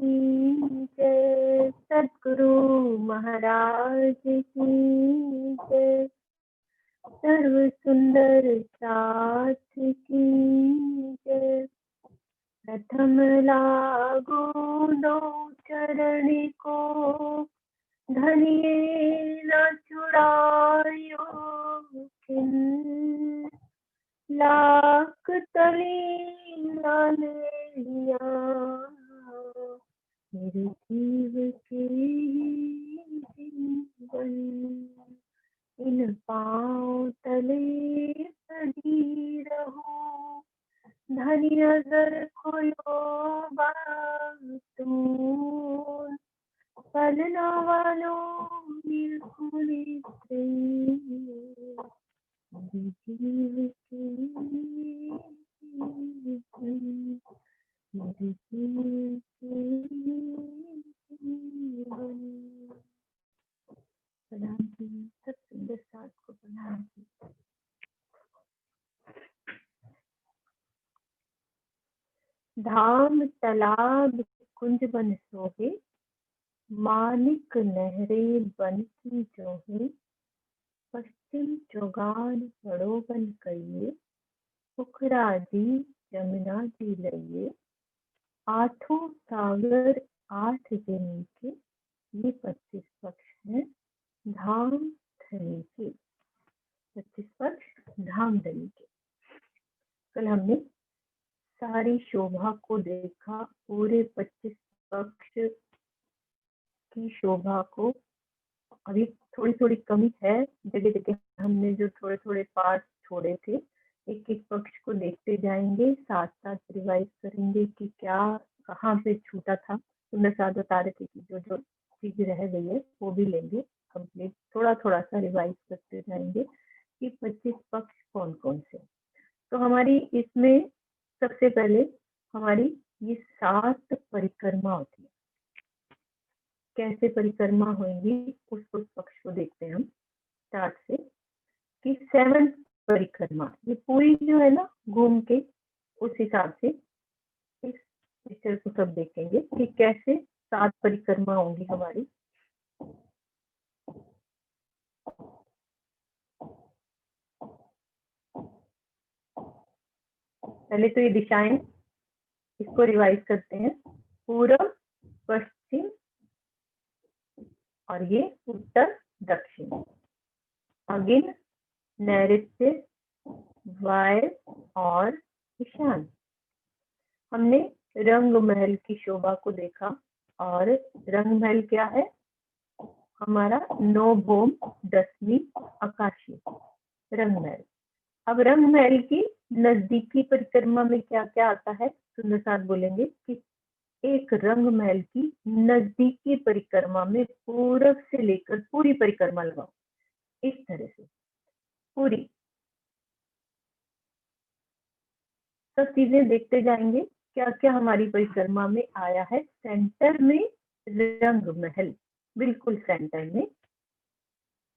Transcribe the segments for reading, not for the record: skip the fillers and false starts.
की जय, सद्गुरु महाराज की जय, सर्व सुंदर साथ की जय। प्रथम लागू दो चरण को, धनिये न छुड़ायो किन, लाख तली न लिया, मेरे जीव के जीवन, इन पाँव तले पड़ी रहूं, धनी अगर खोयो बातून, पलना वालों निर्गुणी जीव के मेरे जीव के जीवन। प्रणाम जी, सब सुंदर साथ को प्रणाम जी। धाम तालाब कुंज बन सोहे, मानिक नहरे बन की जोहे, पश्चिम चौगान बड़ो बन कहिए, पोखरा जी जमुना जी लइए, आठों सागर 8 जनी के, ये 25 पक्ष हैं धाम धनी के, 25 पक्ष धाम धनी के। कल हमने सारी शोभा को देखा, पूरे 25 पक्ष की शोभा को। अभी थोड़ी थोड़ी कमी है, जगह जगह हमने जो थोड़े थोड़े पार्ट छोड़े थे, एक एक पक्ष को देखते जाएंगे, साथ साथ रिवाइज करेंगे कि क्या कहाँ पे छूटा था। सुंदर साथ बता रहे थे कि जो जो चीज रह गई है वो भी लेंगे कंप्लीट, थोड़ा थोड़ा सा रिवाइज करते जाएंगे कि 25 पक्ष कौन कौन से। तो हमारी इसमें सबसे पहले हमारी ये 7 परिक्रमा होती है। कैसे परिक्रमा होंगी उस पक्ष को देखते हैं हम स्टार्ट से, कि 7 परिक्रमा, ये पूरी जो है ना घूम के, उस हिसाब से इस पिक्चर को सब देखेंगे कि कैसे 7 परिक्रमा होंगी हमारी। पहले तो ये दिशाएं, इसको रिवाइज करते हैं, पूर्व पश्चिम और ये उत्तर दक्षिण, अगिन नैऋत्य वाय और ईशान। हमने रंग महल की शोभा को देखा, और रंग महल क्या है हमारा 9 भूम 10वीं आकाशीय रंग महल। अब रंग महल की नजदीकी परिक्रमा में क्या क्या आता है, सुंदर साथ बोलेंगे कि एक रंग महल की नजदीकी परिक्रमा में पूर्व से लेकर पूरी परिक्रमा लगाओ, इस तरह से पूरी सब चीजें देखते जाएंगे क्या क्या हमारी परिक्रमा में आया है। सेंटर में रंग महल, बिल्कुल सेंटर में,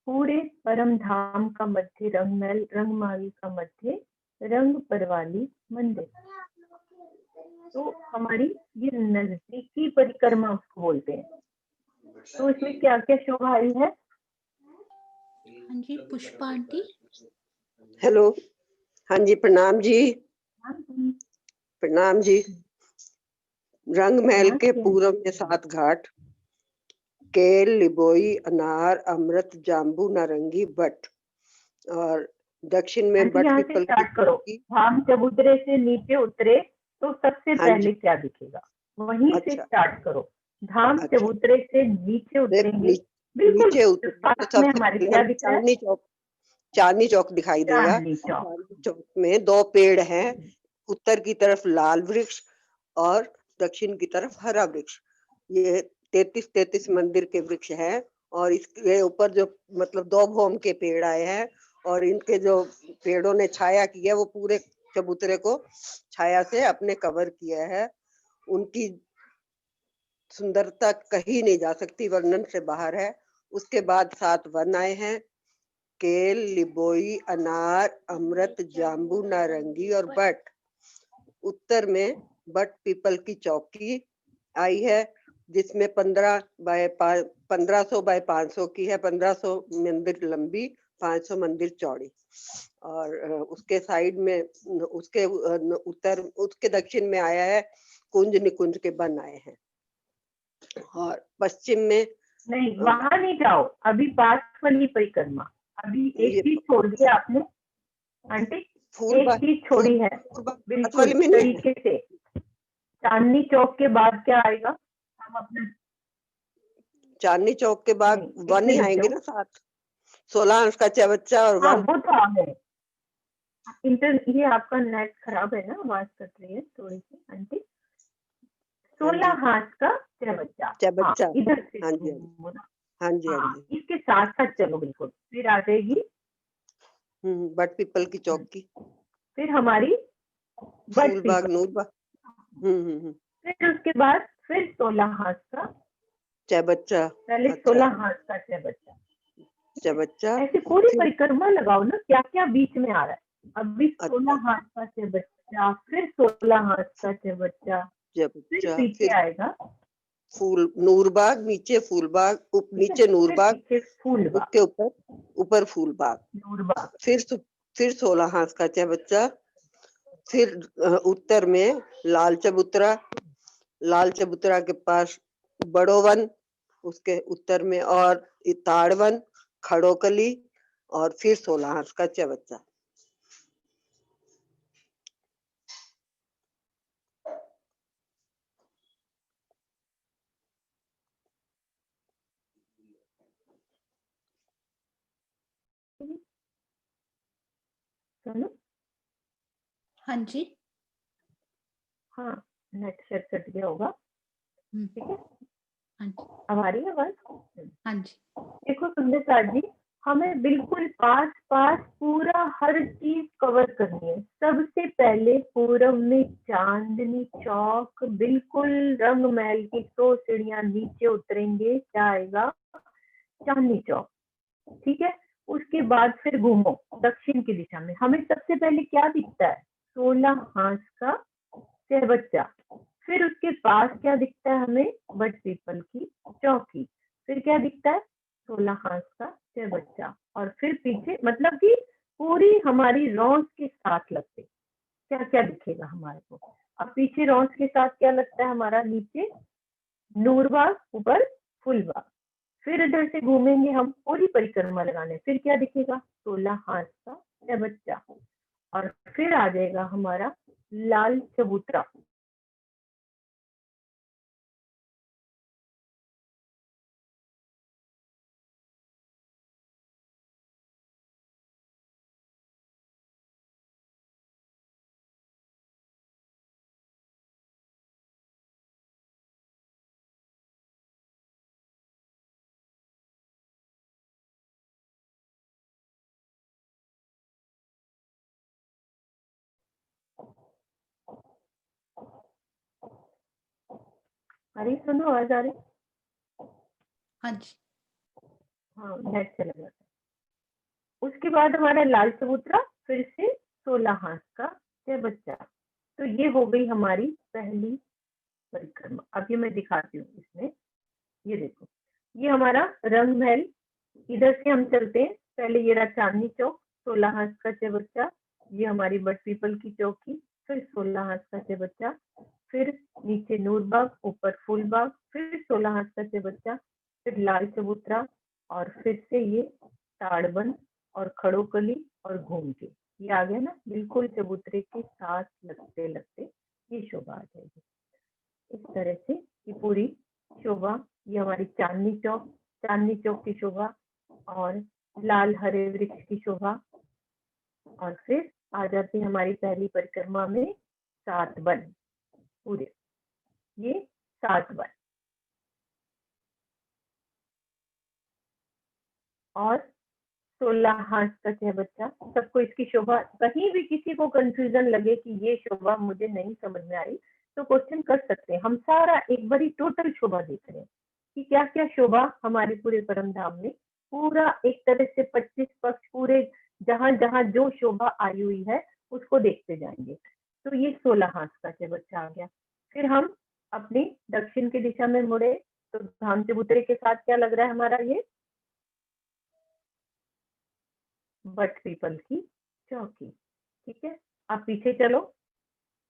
पूरे परम धाम का मध्य रंग महल, रंग महल का मध्य रंग परवाली मंदिर। तो हमारी ये नजदीकी परिक्रमा उसको बोलते हैं। तो इसमें क्या क्या शोभा आई है? हाँ जी, पुष्पा आंटी। हेलो, हाँ जी, प्रणाम जी। प्रणाम जी। रंग महल के पूर्व में 7 घाट, केल, लिबोई, अनार, अमृत, जाम्बू, नारंगी, बट, और दक्षिण में बट पीपल की। हम जब उतरे से नीचे उतरे तो सबसे पहले क्या दिखेगा, वहीं से स्टार्ट करो। धाम चबूतरे से नीचे उतरेंगे, नीचे उतरेंगे तो सबसे पहले हमें चांदनी चौक दिखाई देगा। चांदनी चौक में 2 पेड़ हैं, उत्तर की तरफ लाल वृक्ष और दक्षिण की तरफ हरा वृक्ष। ये 33 मंदिर के वृक्ष हैं, और इसके ऊपर जो मतलब 2 भौम के पेड़ आए हैं, और इनके जो पेड़ों ने छाया की है वो पूरे चबूतरे को छाया से अपने कवर किया है। उनकी सुंदरता कहीं नहीं जा सकती, वर्णन से बाहर है। उसके बाद 7 वन आए हैं, केल, लिबोई, अनार, अमृत, जाम्बू, नारंगी और बट। उत्तर में बट पीपल की चौकी आई है, जिसमें 1500 बाय 500 की है, 1500 मंदिर लंबी, 500 मंदिर चौड़ी, और उसके साइड में उसके उत्तर, उसके दक्षिण में आया है कुंज निकुंज के वन आए हैं, और पश्चिम में नहीं, वहां नहीं जाओ, अभी पास वाली परिक्रमा। अभी एक चीज छोड़ दी आपने आंटी, एक चीज छोड़ी है बिल्कुल तरीके से। चांदनी चौक के बाद क्या आएगा? हम अपना चांदनी चौक के बाद वन ही आएंगे ना साथ, 16 अंश का चबच्चा और हाँ, वन। वो तो आ गए। ये आपका नेट खराब है ना, आवाज कट रही है थोड़ी सी आंटी। 16 हाथ का चबच्चा, चबच्चा, इधर से हाँ जी हाँ जी हाँ जी, इसके साथ साथ चलो बिल्कुल। फिर आ जाएगी बट पीपल की चौक की, फिर हमारी फूलबाग नूरबाग, फिर उसके बाद फिर 16 हाथ का चबच्चा, पहले 16 हाथ का चबच्चा, ऐसे पूरी परिक्रमा लगाओ ना, क्या क्या बीच में आ रहा है। अभी 16 हाथ का चबच्चा, फिर 16 हाथ का चबच्चा, फिर पीछे आएगा फूल नूरबाग, नीचे फूलबाग, नीचे नूरबाग, उसके ऊपर फूलबाग, नूरबाग, फिर 16 हाथ का चबच्चा, फिर उत्तर में लाल चबूतरा, लाल चबूतरा के पास बड़ो वन, उसके उत्तर में और ताड़वन, खड़ोकली, और फिर 16 हाथ का चबच्चा। सुनो, हाँ जी, हाँ, नेट शेयर कट गया होगा, ठीक है। हाँ जी, अब आ रही है आवाज? हाँ जी। देखो सुंदर जी, हमें बिल्कुल पास पास पूरा हर चीज कवर करनी है। सबसे पहले पूरब में चांदनी चौक, बिल्कुल रंग महल की 100 सीढ़ियां नीचे उतरेंगे, क्या आएगा? चांदनी चौक, ठीक है। उसके बाद फिर घूमो दक्षिण की दिशा में, हमें सबसे पहले क्या दिखता है? 16 हाथ का चबच्चा। फिर उसके पास क्या दिखता है हमें? बट पीपल की चौकी। फिर क्या दिखता है? 16 हाथ का चबच्चा। और फिर पीछे, मतलब कि पूरी हमारी रौंस के साथ लगते क्या क्या दिखेगा हमारे को। अब पीछे रौंस के साथ क्या लगता है हमारा? नीचे नूरबाग, ऊपर फूलबाग। फिर इधर से घूमेंगे हम पूरी परिक्रमा लगाने, फिर क्या दिखेगा? 16 हाथ का चबच्चा। और फिर आ जाएगा हमारा लाल चबूतरा। अरे सुनो, आवाज आ रही? हाँ जी, हाँ, नेट चला जाता है। उसके बाद हमारा लाल चबूतरा, फिर से 16 हाथ का चबच्चा। तो ये हो गई हमारी पहली परिक्रमा। अब ये मैं दिखाती हूँ इसमें, ये देखो, ये हमारा रंग महल। इधर से हम चलते हैं, पहले ये रहा चांदनी चौक, 16 हाथ का चबच्चा, ये हमारी बट पीपल की चौकी, फिर 16 हाथ का चबच्चा, फिर नीचे नूरबाग, ऊपर फूलबाग, फिर 16 हाथ का चबच्चा, फिर लाल चबूतरा, और फिर से ये ताड़बन और खड़ोकली और घूम के ये आ गया ना, बिल्कुल चबूतरे के साथ लगते लगते ये शोभा आ जाएगी। इस तरह से ये पूरी शोभा, ये हमारी चांदनी चौक की शोभा, और लाल हरे वृक्ष की शोभा, और फिर आ जाती है हमारी पहली परिक्रमा में 7 वन पूरे, ये 7 वन। और 16 हाथ का चबच्चा। सबको इसकी शोभा, कहीं भी किसी को कंफ्यूजन लगे कि ये शोभा मुझे नहीं समझ में आ रही, तो क्वेश्चन कर सकते हैं। हम सारा एक बारी टोटल शोभा देख रहे हैं कि क्या क्या शोभा हमारे पूरे परम धाम में, पूरा एक तरह से 25 पक्ष पूरे, जहां जहां जो शोभा आई हुई है उसको देखते जाएंगे। तो ये 16 हाथ का चबच्चा आ गया। फिर हम अपनी दक्षिण की दिशा में मुड़े तो धाम चबूतरे के साथ क्या लग रहा है हमारा ये बट पीपल की चौकी। ठीक है, आप पीछे चलो,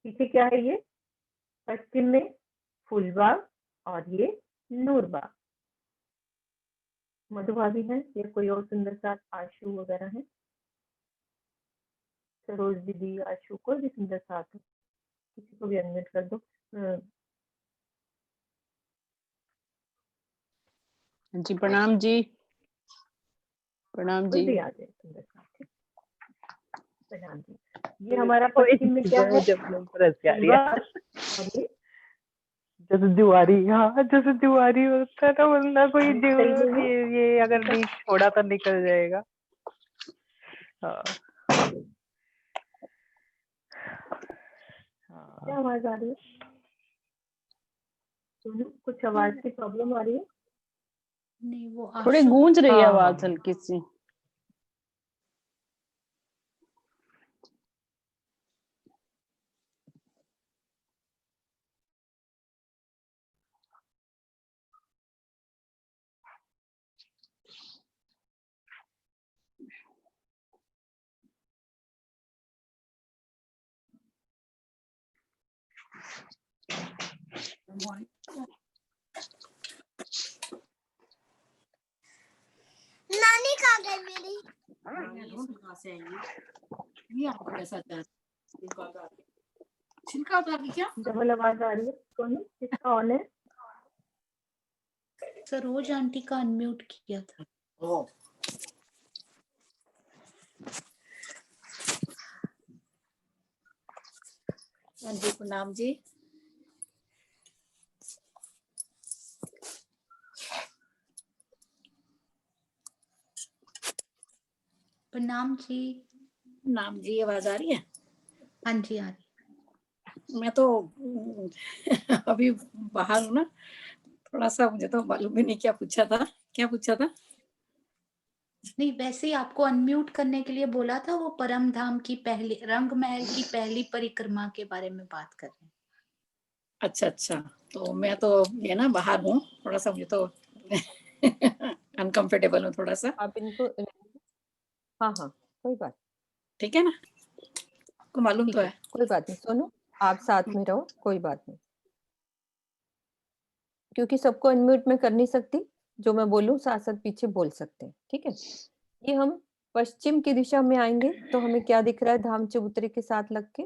पीछे क्या है ये पश्चिम में फूलबाग और ये नूरबाग। मधुभाभी है या कोई और सुंदर सा आशु वगैरह है, सरोज दीदी, आशु, कोई भी सुंदर सा आते, किसी को भी अनम्यूट कर दो। जी प्रणाम जी। प्रणाम जी। भी आ जाए सुंदर सा। प्रणाम जी। ये हमारा पश्चिम में क्या है जैसे दिवाली, हाँ जैसे दिवाली होता है ना, वरना कोई ये अगर नहीं छोड़ा तो निकल जाएगा। हाँ क्या आवाज आ रही है? कुछ आवाज की प्रॉब्लम आ रही है? नहीं, वो थोड़ी गूंज रही है आवाज हल्की सी। नानी कहाँ गई मेरी? छिलका उतार के क्या? डबल आवाज आ रही है, कौन किसका ऑन है? सरोज आंटी का अनम्यूट किया था। हाँ जी, प्रणाम जी। प्रणाम जी। नाम जी, आवाज आ रही है? हाँ जी, आ रही। मैं तो अभी बाहर हूँ ना, थोड़ा सा मुझे तो मालूम भी नहीं क्या पूछा था। क्या पूछा था? नहीं, वैसे ही आपको अनम्यूट करने के लिए बोला था। वो परम धाम की पहली, रंग महल की पहली परिक्रमा के बारे में बात कर रहे हैं। अच्छा अच्छा, तो मैं तो ये ना बाहर हूँ, थोड़ा सा मुझे तो अनकंफर्टेबल हूँ थोड़ा सा। आप इनको, हाँ हाँ कोई बात, ठीक है ना, आपको मालूम तो है। कोई बात नहीं। सोनू आप साथ में रहो, कोई बात नहीं, क्योंकि सबको अनम्यूट में कर नहीं सकती। जो मैं बोलूं साथ साथ पीछे बोल सकते हैं। ठीक है, ये हम पश्चिम की दिशा में आएंगे तो हमें क्या दिख रहा है धाम चबूतरे के साथ लग के?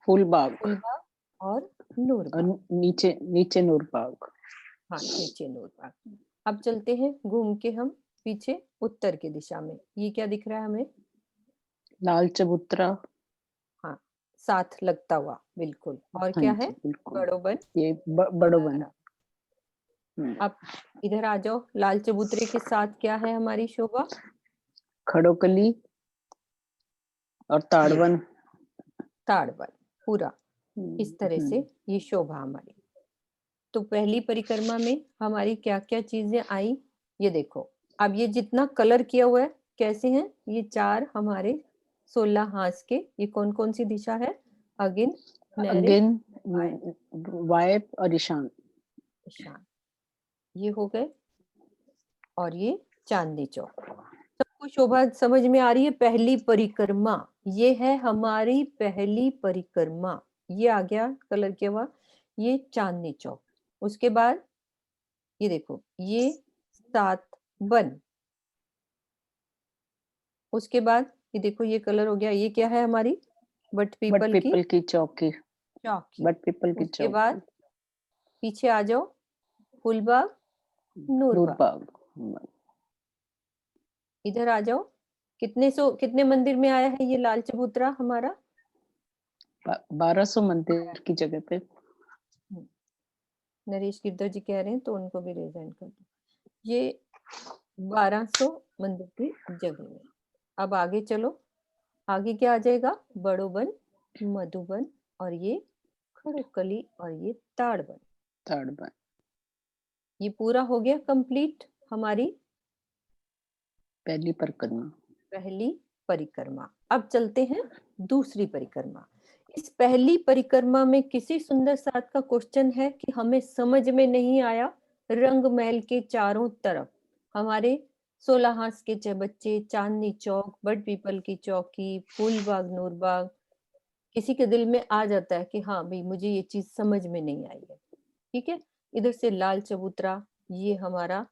फूलबाग और नूरबाग। नीचे नीचे नूरबाग। हाँ नीचे नूरबाग। अब चलते हैं घूम के हम पीछे उत्तर की दिशा में। ये क्या दिख रहा है हमें? लाल चबूतरा। हाँ साथ लगता हुआ, बिल्कुल। और हाँ क्या जी, है? बिल्कुल। बड़ोबन। ये बड़ोबन। अब इधर आ जाओ, लाल चबूतरे के साथ क्या है हमारी शोभा? खड़ोकली और ताड़वन। ताड़वन पूरा इस तरह से ये शोभा हमारी। तो पहली परिक्रमा में हमारी क्या क्या चीजें आई ये देखो। अब ये जितना कलर किया हुआ है कैसे हैं ये चार हमारे 16 हाथ के, ये कौन कौन सी दिशा है? अगिन, अगिन, वायप और ईशान। ईशान, ये हो गए। और ये चांदनी चौक। सबको शोभा समझ में आ रही है? पहली परिक्रमा ये है हमारी पहली परिक्रमा। ये आ गया कलर किया हुआ, ये चांदनी चौक। उसके बाद ये देखो ये 7 वन। उसके बाद ये देखो ये कलर हो गया, ये क्या है हमारी? बट पीपल की चौकी। चौकी। बट पीपल की उसके बाद पीछे आ जाओ, फूलबाग, नूरबाग। इधर आ जाओ। कितने मंदिर में आया है ये लाल चबूतरा हमारा? 1200 मंदिर की जगह पे। नरेश गिरधर जी कह रहे हैं तो उनको भी रिजाइन कर दो। ये 1200 मंदिर की जगह में। अब आगे चलो, आगे क्या आ जाएगा? बड़ोबन, मधुबन और ये खड़ोकली और ये ताड़बन। ये पूरा हो गया कंप्लीट हमारी पहली परिक्रमा। अब चलते हैं दूसरी परिक्रमा। इस पहली परिक्रमा में किसी सुंदर साथ का क्वेश्चन है कि हमें समझ में नहीं आया, रंग महल के चारों तरफ हमारे 16 हांस के चबच्चे, चांदनी चौक, बड़ पीपल की चौकी, फूलबाग, नूरबाग, किसी के दिल में आ जाता है कि हाँ भाई मुझे ये चीज समझ में नहीं आई है। ठीक है, इधर से लाल चबूतरा, ये हमारा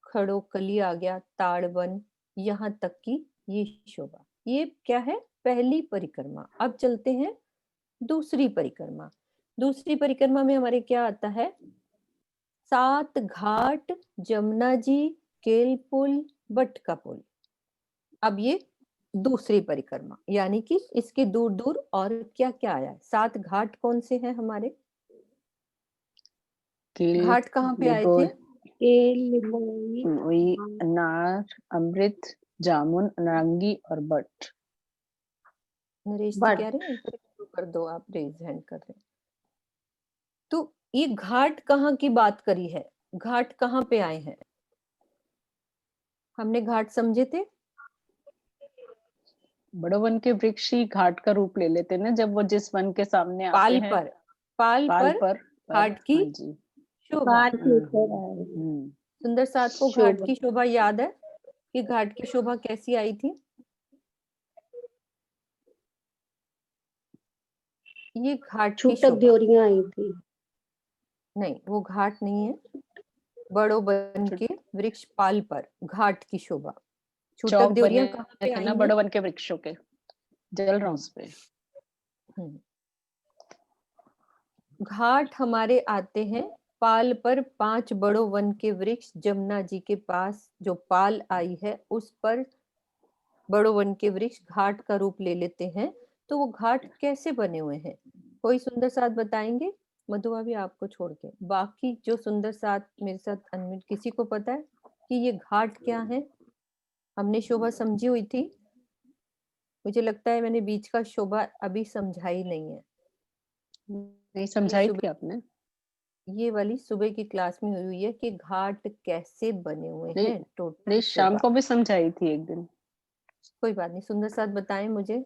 खड़ोकली आ गया, ताड़वन, यहाँ तक की ये शोभा। ये क्या है? पहली परिक्रमा। अब चलते हैं दूसरी परिक्रमा। दूसरी परिक्रमा में हमारे क्या आता है? 7 घाट, जमुना जी, केल पुल, बट का पुल। अब ये दूसरी परिक्रमा, यानी कि इसके दूर दूर और क्या क्या आया है। 7 घाट कौन से हैं हमारे? घाट कहाँ पे आए थे? वही अनार, अमृत, जामुन, नारंगी और बट। नरेश जी कह रहे हैं शुरू कर दो, आप रेज हैंड कर रहे हैं। तो ये घाट कहाँ की बात करी है? घाट कहाँ पे आए हैं? हमने घाट समझे थे? बड़ो वन के वृक्ष ही घाट का रूप ले लेते हैं ना, जब वो जिस वन के सामने आते पाल हैं। पर, पाल पर घाट की हाँ जी, शोभा। हम्म, सुंदर साथ को घाट की शोभा याद है कि घाट की शोभा कैसी आई थी? ये घाट की छूटक ड्योरियां आई थी। नहीं, वो घाट नहीं है। बड़ो वन के वृक्ष पाल पर घाट की शोभा। छूटक चौक ड्योरियां बने कहाँ पे थे ना आई बड़ो हैं? वन के वृक्षों के, जल रहा हूं उस पे। घाट हमारे आते हैं पाल पर। 5 बड़ो वन के वृक्ष जमुना जी के पास जो पाल आई है उस पर बड़ो वन के वृक्ष घाट का रूप ले लेते हैं। तो वो घाट कैसे बने हुए हैं? कोई सुंदर साथ बताएंगे? मधुआ भी आपको छोड़ के बाकी जो सुंदर साथ मेरे साथ अनम्यूट, किसी को पता है कि ये घाट क्या है? हमने शोभा समझी हुई थी। मुझे लगता है मैंने बीच का शोभा अभी समझाई नहीं है। नहीं समझाई थी आपने? ये वाली सुबह की क्लास में हुई है कि घाट कैसे बने हुए नहीं, हैं। टोटल नहीं शाम को भी समझाई थी एक दिन। कोई बात नहीं, सुंदर साथ बताएं मुझे।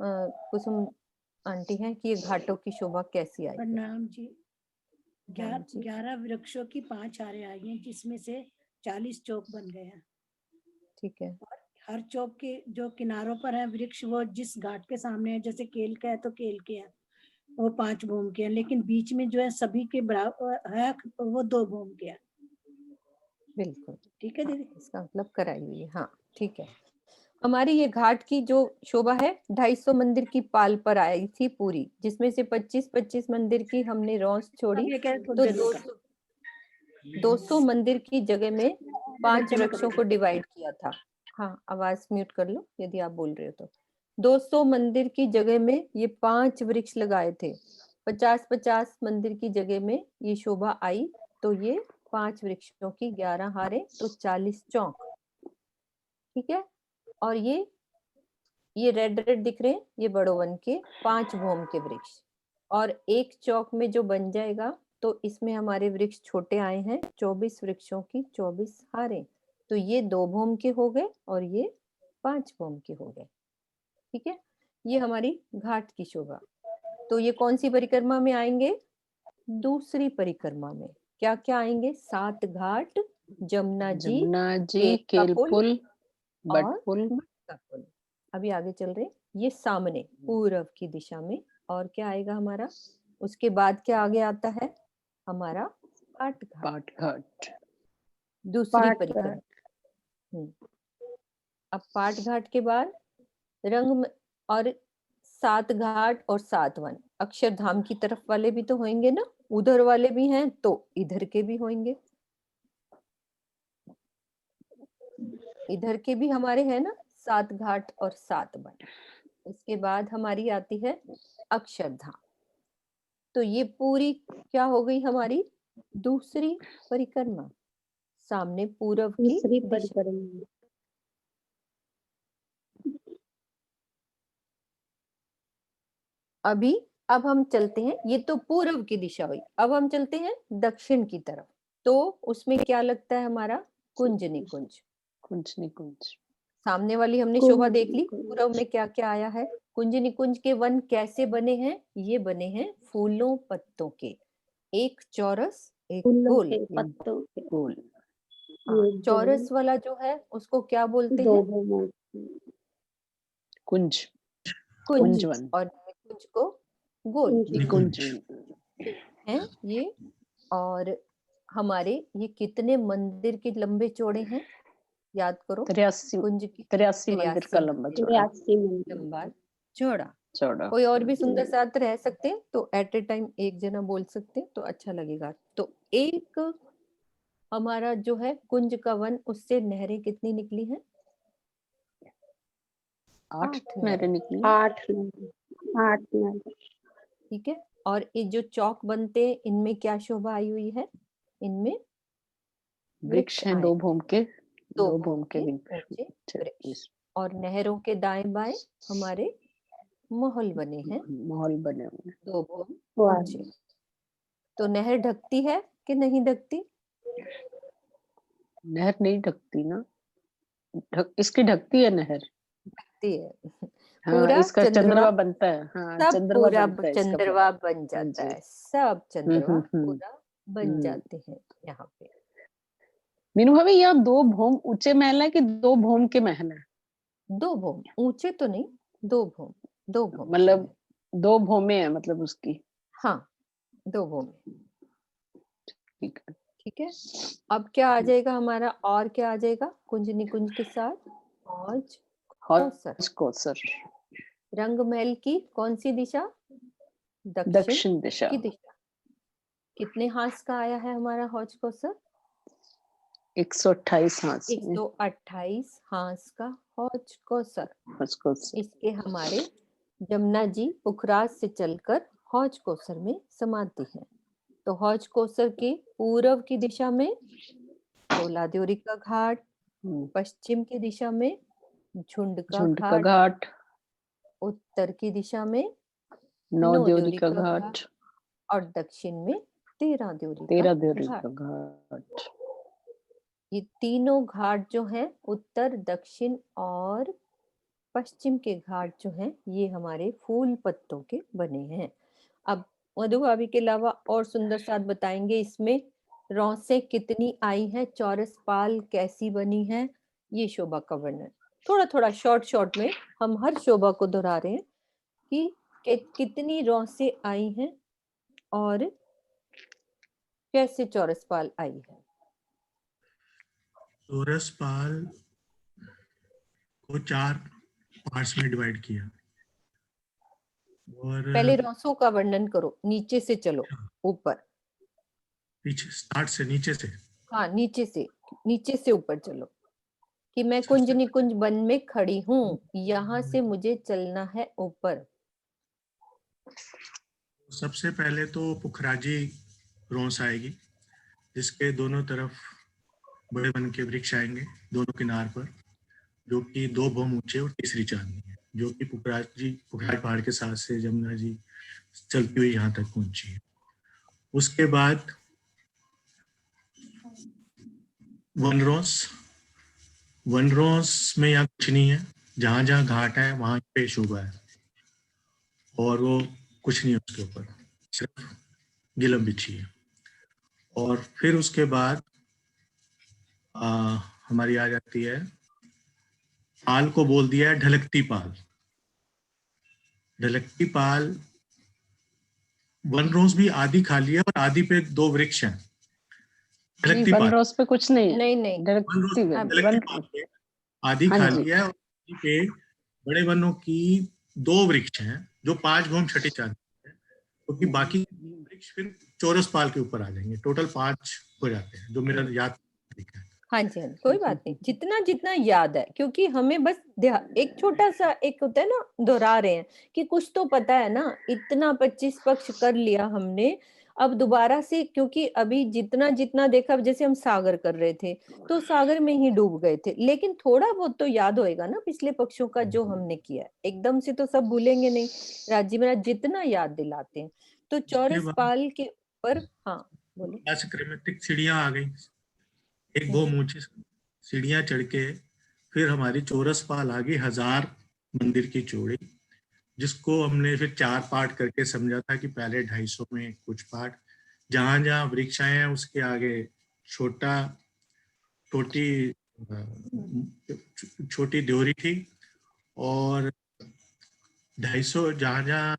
कुसुम आंटी हैं कि ये घाटों की शोभा कैसी आई? प्रणाम जी। 11 वृक्षों की 5 आरे आई हैं, जिसमें से 40 चौक बन गए हैं। ठीक है। और हर चौक के जो किनारों पर है वृक्ष, वो जिस घाट के सामने है, जैसे केल का है तो केल के है, वो 5 भूम के हैं, लेकिन बीच में जो है सभी के बराबर है, वो 2 भूम के है। बिल्कुल ठीक है दीदी, इसका मतलब कराई हुई है। हाँ ठीक है। हमारी ये घाट की जो शोभा है 250 मंदिर की पाल पर आई थी पूरी, जिसमें से 25-25 मंदिर की हमने रौंस छोड़ी, तो 200 मंदिर की जगह में 5 वृक्षों को डिवाइड किया था। हाँ आवाज म्यूट कर लो यदि आप बोल रहे हो तो। 200 मंदिर की जगह में ये 5 वृक्ष लगाए थे। 50-50 मंदिर की जगह में ये शोभा आई, तो ये 5 वृक्षों की 11 हारे, तो 40 चौक। ठीक है। और ये रेड रेड दिख रहे हैं, ये बड़ो वन के 5 भूम के वृक्ष। और एक चौक में जो बन जाएगा, तो इसमें हमारे वृक्ष छोटे आए हैं, 24 वृक्षों की 24 हारें, तो ये 2 भूम के हो गए और ये 5 भूम के हो गए। ठीक है, ये हमारी घाट की शोभा। तो ये कौन सी परिक्रमा में आएंगे? दूसरी परिक्रमा में। क्या क्या आएंगे? 7 घाट, जमुना जी, केल पुल, बट पुल। अभी आगे चल रहे, ये सामने पूर्व की दिशा में। और क्या आएगा हमारा? उसके बाद क्या आगे आता है हमारा? पाट घाट, दूसरी परिक्रमा। अब पाट घाट के बाद रंग और 7 घाट और 7 वन। अक्षरधाम की तरफ वाले भी तो होंगे ना, उधर वाले भी हैं तो इधर के भी होंगे। इधर के भी हमारे हैं ना 7 घाट और 7 वन। इसके बाद हमारी आती है अक्षरधाम। तो ये पूरी क्या हो गई हमारी? दूसरी परिक्रमा, सामने पूर्व की परिक्रमा। अब हम चलते हैं, ये तो पूर्व की दिशा हुई। अब हम चलते हैं दक्षिण की तरफ। तो उसमें क्या लगता है हमारा? कुंज निकुंज। कुंज निकुंज। सामने वाली हमने शोभा देख ली। पूर्व में क्या क्या आया है? कुंज निकुंज के वन कैसे बने हैं? ये बने हैं फूलों पत्तों के, एक चौरस एक गोल। पत्तों के गोल। हाँ, चौरस वाला जो है उसको क्या बोलते हैं? कुंज। कुंज। कुंजवन। और निकुंज को गोल निकुंज है ये। और हमारे ये कितने मंदिर के लंबे चौड़े हैं? याद करो। 83 कुंज की 83 मंदिर का लंबा चौड़ा। लंबा चौड़ा। चौड़ा। कोई और भी सुंदर सा अर्थ रह सकते हैं तो एट ए टाइम एक जना बोल सकते हैं तो अच्छा लगेगा। तो एक हमारा जो है कुंज का वन, उससे नहरें कितनी निकली हैं? 8 नहरें निकली। 8 नहरें। ठीक है। और ये जो चौक बनते हैं इनमें क्या शोभा आई हुई है? इनमें वृक्ष हैं दो भूम के, दो भूम के ऊंचे वृक्ष। और नहरों के दाएं बाएं हमारे महल बने हैं, महल बने हुए, दो भूम ऊंचे। तो नहर ढकती है कि नहीं ढकती? नहर नहीं ढकती ना, इसकी ढकती है नहर। ढकती है। हाँ, पूरा इसका चंद्रवा बनता है। हाँ, सब चंद्रवा पूरा बनता है, चंद्रवा बन जाता है, सब चंद्रवा हम्म। पूरा बन जाते हैं यहाँ पे। मीनू भाभी, यहाँ 2 भूम ऊंचे महल है कि 2 भूम के महल है? 2 भूम ऊंचे तो नहीं, 2 भूम। 2 भूम मतलब 2 भूमे है मतलब उसकी। हाँ, 2 भूम। ठीक है। ठीक है। अब क्या आ जाएगा हमारा, और क्या आ जाएगा कुंज निकुंज के साथ? हौज कौसर। रंग महल की कौन सी दिशा? दक्षिण दिशा की दिशा। कितने हाथ का आया है हमारा हौज कौसर? 128 हाथ। 128 हाथ का हौज कौसर। कौसर। इसके हमारे जमुना जी पुखराज से चलकर हौज कौसर में समाती है। तो हौज कौसर के पूर्व की दिशा में तोला द्योरी का घाट, पश्चिम की दिशा में झुंड का घाट, उत्तर की दिशा में नौ द्योरी का घाट, और दक्षिण में 13 द्योरी का घाट। ये तीनों घाट जो हैं, उत्तर दक्षिण और पश्चिम के घाट जो हैं, ये हमारे फूल पत्तों के बने हैं। अब मधु भाभी के अलावा और सुंदर साथ बताएंगे इसमें रौसें कितनी आई हैं, चौरस पाल कैसी बनी है, ये शोभा का वर्णन। थोड़ा थोड़ा शॉर्ट में हम हर शोभा को दोहरा रहे हैं कि कितनी रौसें आई हैं और कैसे चौरस पाल आई है। चौरस पाल को 4 पार्ट्स में डिवाइड किया। और पहले रौसों का वर्णन करो, नीचे से चलो ऊपर। पीछे स्टार्ट से नीचे से। हाँ, नीचे से ऊपर चलो। कि मैं कुंज निकुंज वन में खड़ी हूँ, यहाँ से मुझे चलना है ऊपर। सबसे पहले तो पुखराजी रौस आएगी, जिसके दोनों तरफ बड़े वन के वृक्ष आएंगे दोनों किनार पर, जो कि 2 भूम ऊंचे और तीसरी चांदनी है, जो कि पुखराज पहाड़ के साथ से जमुना जी चलती हुई यहाँ तक पहुंची है। उसके बाद वनरोस में यहाँ कुछ नहीं है, जहां जहां घाट है वहां पे शोभा है, और वो कुछ नहीं है उसके ऊपर, सिर्फ गिलम बिछी है। और फिर उसके बाद हमारी आ जाती है, पाल को बोल दिया है ढलकती पाल। ढलकती पाल वन रोज भी आधी खाली है और आधी पे 2 वृक्ष हैं। ढलकती पाल रोज पे कुछ नहीं है। नहीं ढलकती पाल पे आधी खाली है और आधी पे बड़े वनों की 2 वृक्ष हैं, जो 5 भूम छठी चांदी है, क्योंकि बाकी वृक्ष फिर चौरस पाल के ऊपर आ जाएंगे। टोटल 5 हो जाते हैं, जो मेरा याद है। हाँ जी, कोई बात नहीं, जितना जितना याद है, क्योंकि हमें बस एक छोटा सा एक होता है ना, दोहरा रहे हैं कि कुछ तो पता है ना। इतना 25 पक्ष कर लिया हमने, अब दोबारा से, क्योंकि अभी जितना जितना देखा, जैसे हम सागर कर रहे थे तो सागर में ही डूब गए थे, लेकिन थोड़ा बहुत तो याद होएगा ना पिछले पक्षों का जो हमने किया है। एकदम से तो सब भूलेंगे नहीं। राजी महाराज जितना याद दिलाते हैं। तो चौरस पाल के ऊपर, हाँ बोलो। सीढ़ियां आ गई, 1 भूम ऊंची सीढ़ियां चढ़ के फिर हमारी चौरस पाल आ गई 1000 मंदिर की चौड़ी, जिसको हमने फिर 4 पार्ट करके समझा था कि पहले 250 में कुछ पार्ट, जहां जहां वृक्ष आए हैं उसके आगे छोटा छोटी छोटी ड्योरी थी, और 250 जहां जहां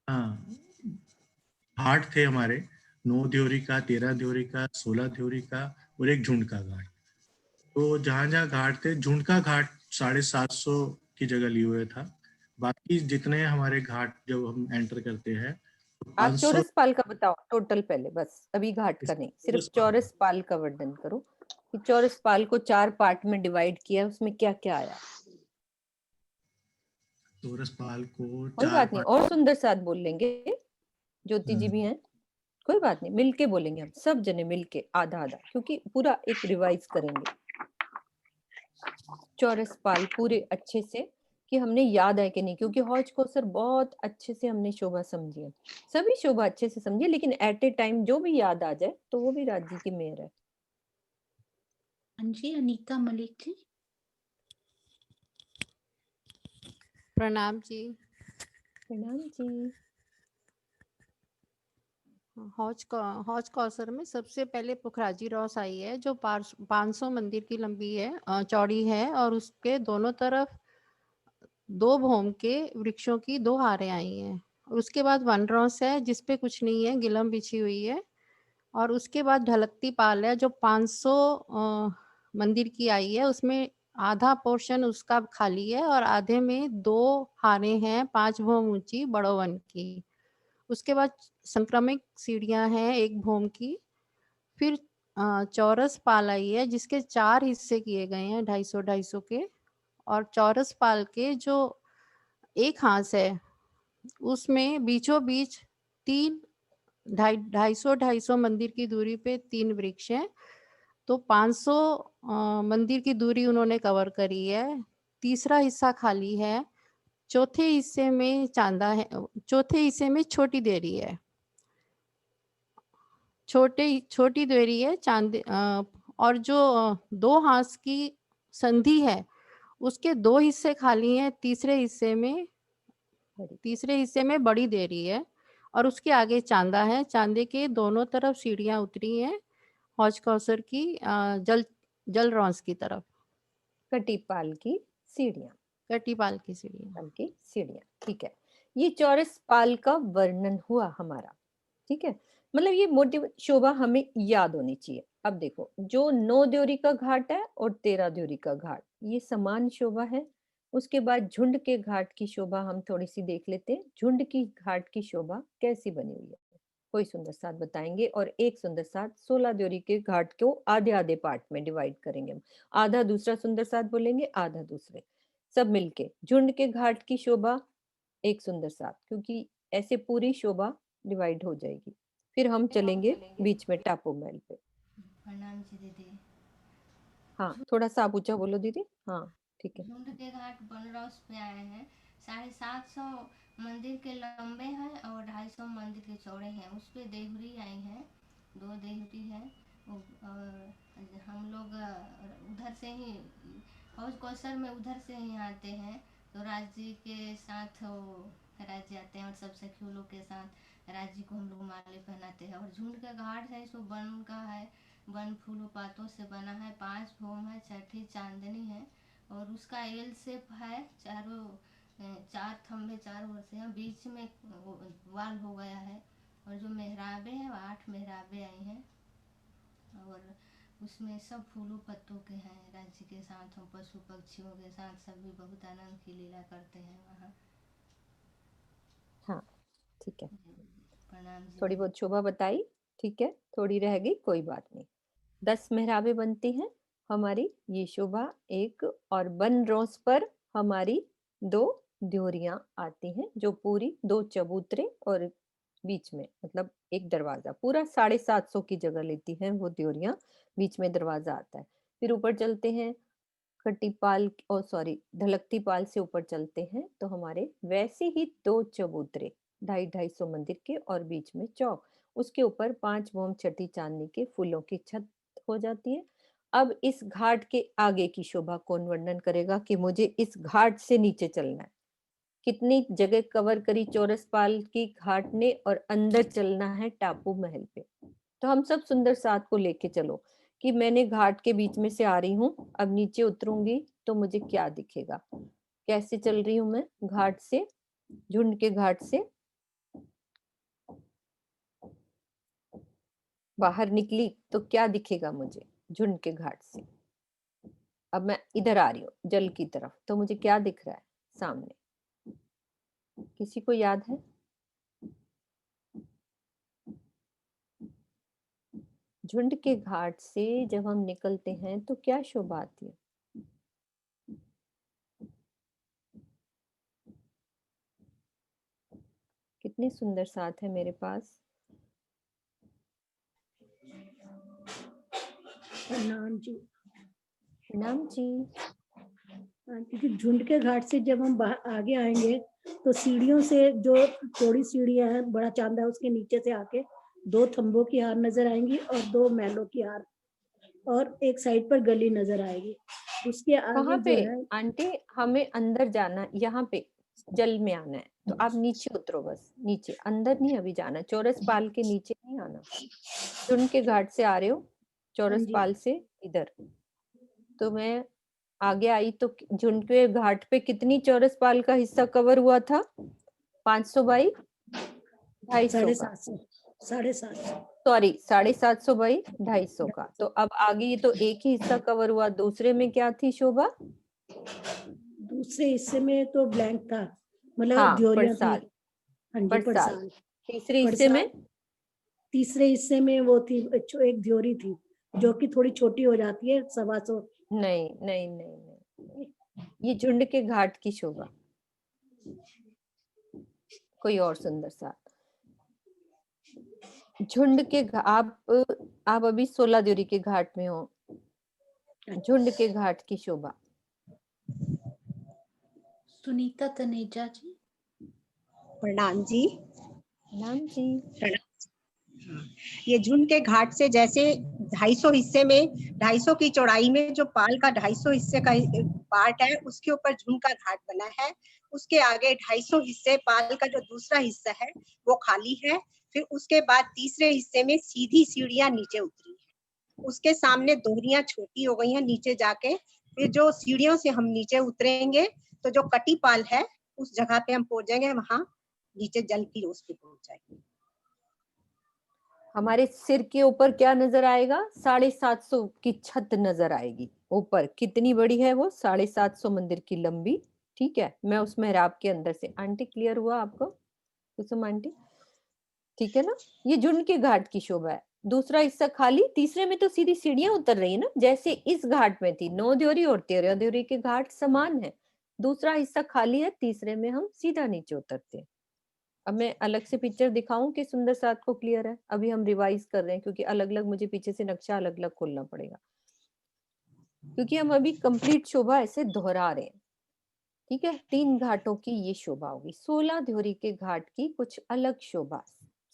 घाट थे हमारे, 9 ड्योरी का, 13 ड्योरी का, 16 ड्योरी का और एक झुंड का घाट। तो जहां जहां घाट थे, झुंड का घाट 750 की जगह लिए हुए था। बाकी जितने हमारे घाट जब हम एंटर करते हैं तो आप 500 चौरस पाल का बताओ टोटल पहले, बस अभी घाट का नहीं, सिर्फ चौरस पाल का वर्णन करो कि चौरस पाल को 4 पार्ट में डिवाइड किया, उसमें क्या क्या आया। चौरस पाल को कोई 4 बात नहीं, और सुंदर साथ बोल लेंगे, ज्योति जी भी हैं, कोई बात नहीं, मिलके बोलेंगे हम सब जने मिलके, आधा आधा, क्योंकि पूरा एक रिवाइज करेंगे चौरस पाल पूरे अच्छे से कि हमने याद है कि नहीं, क्योंकि हौज कौसर बहुत अच्छे से हमने शोभा समझी है, सभी शोभा अच्छे से समझे, लेकिन एट ए टाइम जो भी याद आ जाए तो वो भी राज जी की मेहर है। हाँ जी, अनीता मलिक जी। प्रणाम जी। प्रणाम जी। हौज कौसर में सबसे पहले पुखराजी रॉस आई है जो 500 मंदिर की लंबी है, चौड़ी है, और उसके दोनों तरफ 2 भोम के वृक्षों की 2 हारें आई हैं। और उसके बाद वन रॉस है जिसपे कुछ नहीं है, गिलम बिछी हुई है। और उसके बाद ढलकती पाल है जो 500 मंदिर की आई है, उसमें आधा पोर्शन उसका खाली है और आधे में 2 हारें हैं 5 भोम ऊंची बड़ो वन की। उसके बाद संक्रमिक सीढ़ियां हैं 1 भोम की। फिर चौरस पाल आई है जिसके 4 हिस्से किए गए हैं 250-250 के, और चौरस पाल के जो एक हाथ है उसमें बीचों बीच 250 मंदिर की दूरी पे 3 वृक्ष हैं, तो 500 मंदिर की दूरी उन्होंने कवर करी है। तीसरा हिस्सा खाली है, चौथे हिस्से में चांदा है, चौथे हिस्से में छोटी देरी है, छोटी देरी है चांद, और जो 2 हाथ की संधि है उसके 2 हिस्से खाली हैं, तीसरे हिस्से में बड़ी देरी है, और उसके आगे चांदा है। चांदे के दोनों तरफ सीढ़ियां उतरी हैं हौज कौसर की जल रॉन्स की तरफ। कटीपाल की सीढ़ियां, कटीपाल की सीढ़ियां, ठीक है। ये चौरस पाल का वर्णन हुआ हमारा, ठीक है। मतलब ये मोटिव शोभा हमें याद होनी चाहिए। अब देखो, जो 9 द्योरी का घाट है और 13 द्योरी का घाट, ये समान शोभा है। उसके बाद झुंड के घाट की शोभा हम थोड़ी सी देख लेते हैं, झुंड की घाट की शोभा कैसी बनी हुई है, कोई सुंदर साथ बताएंगे। और एक सुंदर साथ 16 द्योरी के घाट को आधे आधे पार्ट में डिवाइड करेंगे हम, आधा दूसरा सुंदर साथ बोलेंगे, आधा दूसरे, सब मिलके झुंड के घाट की शोभा एक सुंदर साथ, क्योंकि ऐसे पूरी शोभा डिवाइड हो जाएगी। फिर हम चलेंगे बीच में टापू महल पे। प्रणाम जी दीदी। हाँ, थोड़ा सा आप ऊंचा बोलो दीदी। हाँ ठीक है। झुंड के घाट बनरौस पे आए हैं, 750 मंदिर के लंबे हैं और 250 मंदिर के चौड़े हैं। उस पे देहुरी आई हैं, 2 देहुरी हैं, और हम लोग उधर से ही हौज कौसर में उधर से ही आते हैं, तो राज जी के साथ राज जी आते हैं और सब सखियों लोग के साथ राज जी को हम लोग माले पहनाते हैं। और झुंड का घाट है सो वन का है, वन फूलों पातों से बना है, 5 भोम है, छठी चांदनी है, और उसका एल शेप है, 4 थंबे 4 ओर से हैं, बीच में वाल हो गया है, और जो मेहराबे हैं 8 मेहराबे आई हैं, और उसमें सब फूलों पत्तों के हैं। राज्य के साथ हम पशु पक्षियों के साथ सभी बहुत आनंद की लीला करते हैं वहाँ। हाँ ठीक है, प्रणाम जी। थोड़ी बहुत शोभा बताई, ठीक है, थोड़ी रह गई, कोई बात नहीं। 10 मेहराबें बनती हैं हमारी ये शोभा एक, और बन रोस पर हमारी 2 द्योरियां आती हैं, जो पूरी 2 चबूतरे और बीच में मतलब एक दरवाजा, पूरा 750 की जगह लेती हैं वो द्योरियां, बीच में दरवाजा आता है। फिर ऊपर चलते हैं खटीपाल, ओ सॉरी ढलकती पाल से ऊपर चलते हैं तो हमारे वैसे ही 2 चबूतरे 250-250 मंदिर के और बीच में चौक, उसके ऊपर 5 भोम छठी चांदनी के फूलों की छत हो जाती है। अब इस घाट के आगे की शोभा कौन वर्णन करेगा कि मुझे इस घाट से नीचे चलना है। कितनी जगह कवर करी चौरस पाल की घाट ने और अंदर चलना है टापू महल पे। तो हम सब सुंदर साथ को लेके चलो कि मैंने घाट के बीच में से आ रही हूँ, अब नीचे उतरूंगी तो मुझे क्या दिखेगा, कैसे चल रही हूँ मैं घाट से, झुंड के घाट से बाहर निकली तो क्या दिखेगा मुझे झुंड के घाट से। अब मैं इधर आ रही हूँ जल की तरफ, तो मुझे क्या दिख रहा है सामने, किसी को याद है? झुंड के घाट से जब हम निकलते हैं तो क्या शोभा आती है? कितने सुंदर साथ है मेरे पास। प्रणाम जी। प्रणाम जी। क्योंकि झुंड के घाट से जब हम आगे आएंगे तो सीढ़ियों से, जो थोड़ी सीढ़ियां हैं, बड़ा चांदा उसके नीचे से आके 2 थंबों की हार नजर आएंगी और 2 महलों की हार, और एक साइड पर गली नजर आएगी। उसके आगे पे जो है आंटी हमें अंदर जाना, यहाँ पे जल में आना है, तो आप नीचे उतरो, बस नीचे, अंदर नहीं अभी जाना, चौरस पाल के नीचे नहीं आना। झुंड के घाट से आ रहे हो चौरस पाल से इधर, तो मैं आगे आई तो झुंड के घाट पे कितनी चौरस पाल का हिस्सा कवर हुआ था? 500 बाई 250 का, 750 सॉरी 750 बाई 250 का। तो अब आगे तो एक ही हिस्सा कवर हुआ, दूसरे में क्या थी शोभा? दूसरे हिस्से में तो ब्लैंक था, मतलब हाँ, ड्योरियां थी। पड़साल, हाँ जी, पड़साल। पड़साल। तीसरे हिस्से में? तीसरे हिस्से में वो थी एक ड्योरी थी जो कि थोड़ी छोटी हो जाती है, 125। नहीं नहीं नहीं नहीं, ये झुंड के घाट की शोभा। कोई और सुंदर सा झुंड के आप अभी 16 द्योरी के घाट में हो, झुंड के घाट की शोभा। सुनीता तनेजा जी। प्रणाम जी। प्रणाम जी। ये झुंड के घाट से जैसे 250 हिस्से में 250 की चौड़ाई में जो पाल का 250 हिस्से का पार्ट है, उसके ऊपर झुंड का घाट बना है। उसके आगे 250 हिस्से पाल का जो दूसरा हिस्सा है वो खाली है। फिर उसके बाद तीसरे हिस्से में सीधी सीढ़ियां नीचे उतरी है। उसके सामने दोहरियां छोटी हो गई हैं नीचे जाके। फिर जो सीढ़ियों से हम नीचे उतरेंगे तो जो कटी पाल है उस जगह पे हम पहुंच जाएंगे, वहां नीचे जल की रोज पे पहुंच जाएंगे। हमारे सिर के ऊपर क्या नजर आएगा? 750 की छत नजर आएगी ऊपर। कितनी बड़ी है वो? 750 मंदिर की लंबी। ठीक है, मैं उस मेहराब के अंदर से। आंटी क्लियर हुआ आपको? कुसुम आंटी ठीक है ना? ये झुंड के घाट की शोभा है। दूसरा हिस्सा खाली, तीसरे में तो सीधी सीढ़ियां उतर रही है ना, जैसे इस घाट में थी। 9 द्योरी और 13 द्योरी के घाट समान है, दूसरा हिस्सा खाली है, तीसरे में हम सीधा नीचे उतरते हैं। अब मैं अलग से पिक्चर दिखाऊं कि सुंदर साथ को क्लियर है? अभी हम रिवाइज कर रहे हैं क्योंकि अलग अलग मुझे पीछे से नक्शा अलग अलग खोलना पड़ेगा, क्योंकि हम अभी कंप्लीट शोभा ऐसे दोहरा रहे हैं। ठीक है, 3 घाटों की ये शोभा होगी। 16 द्योरी के घाट की कुछ अलग शोभा।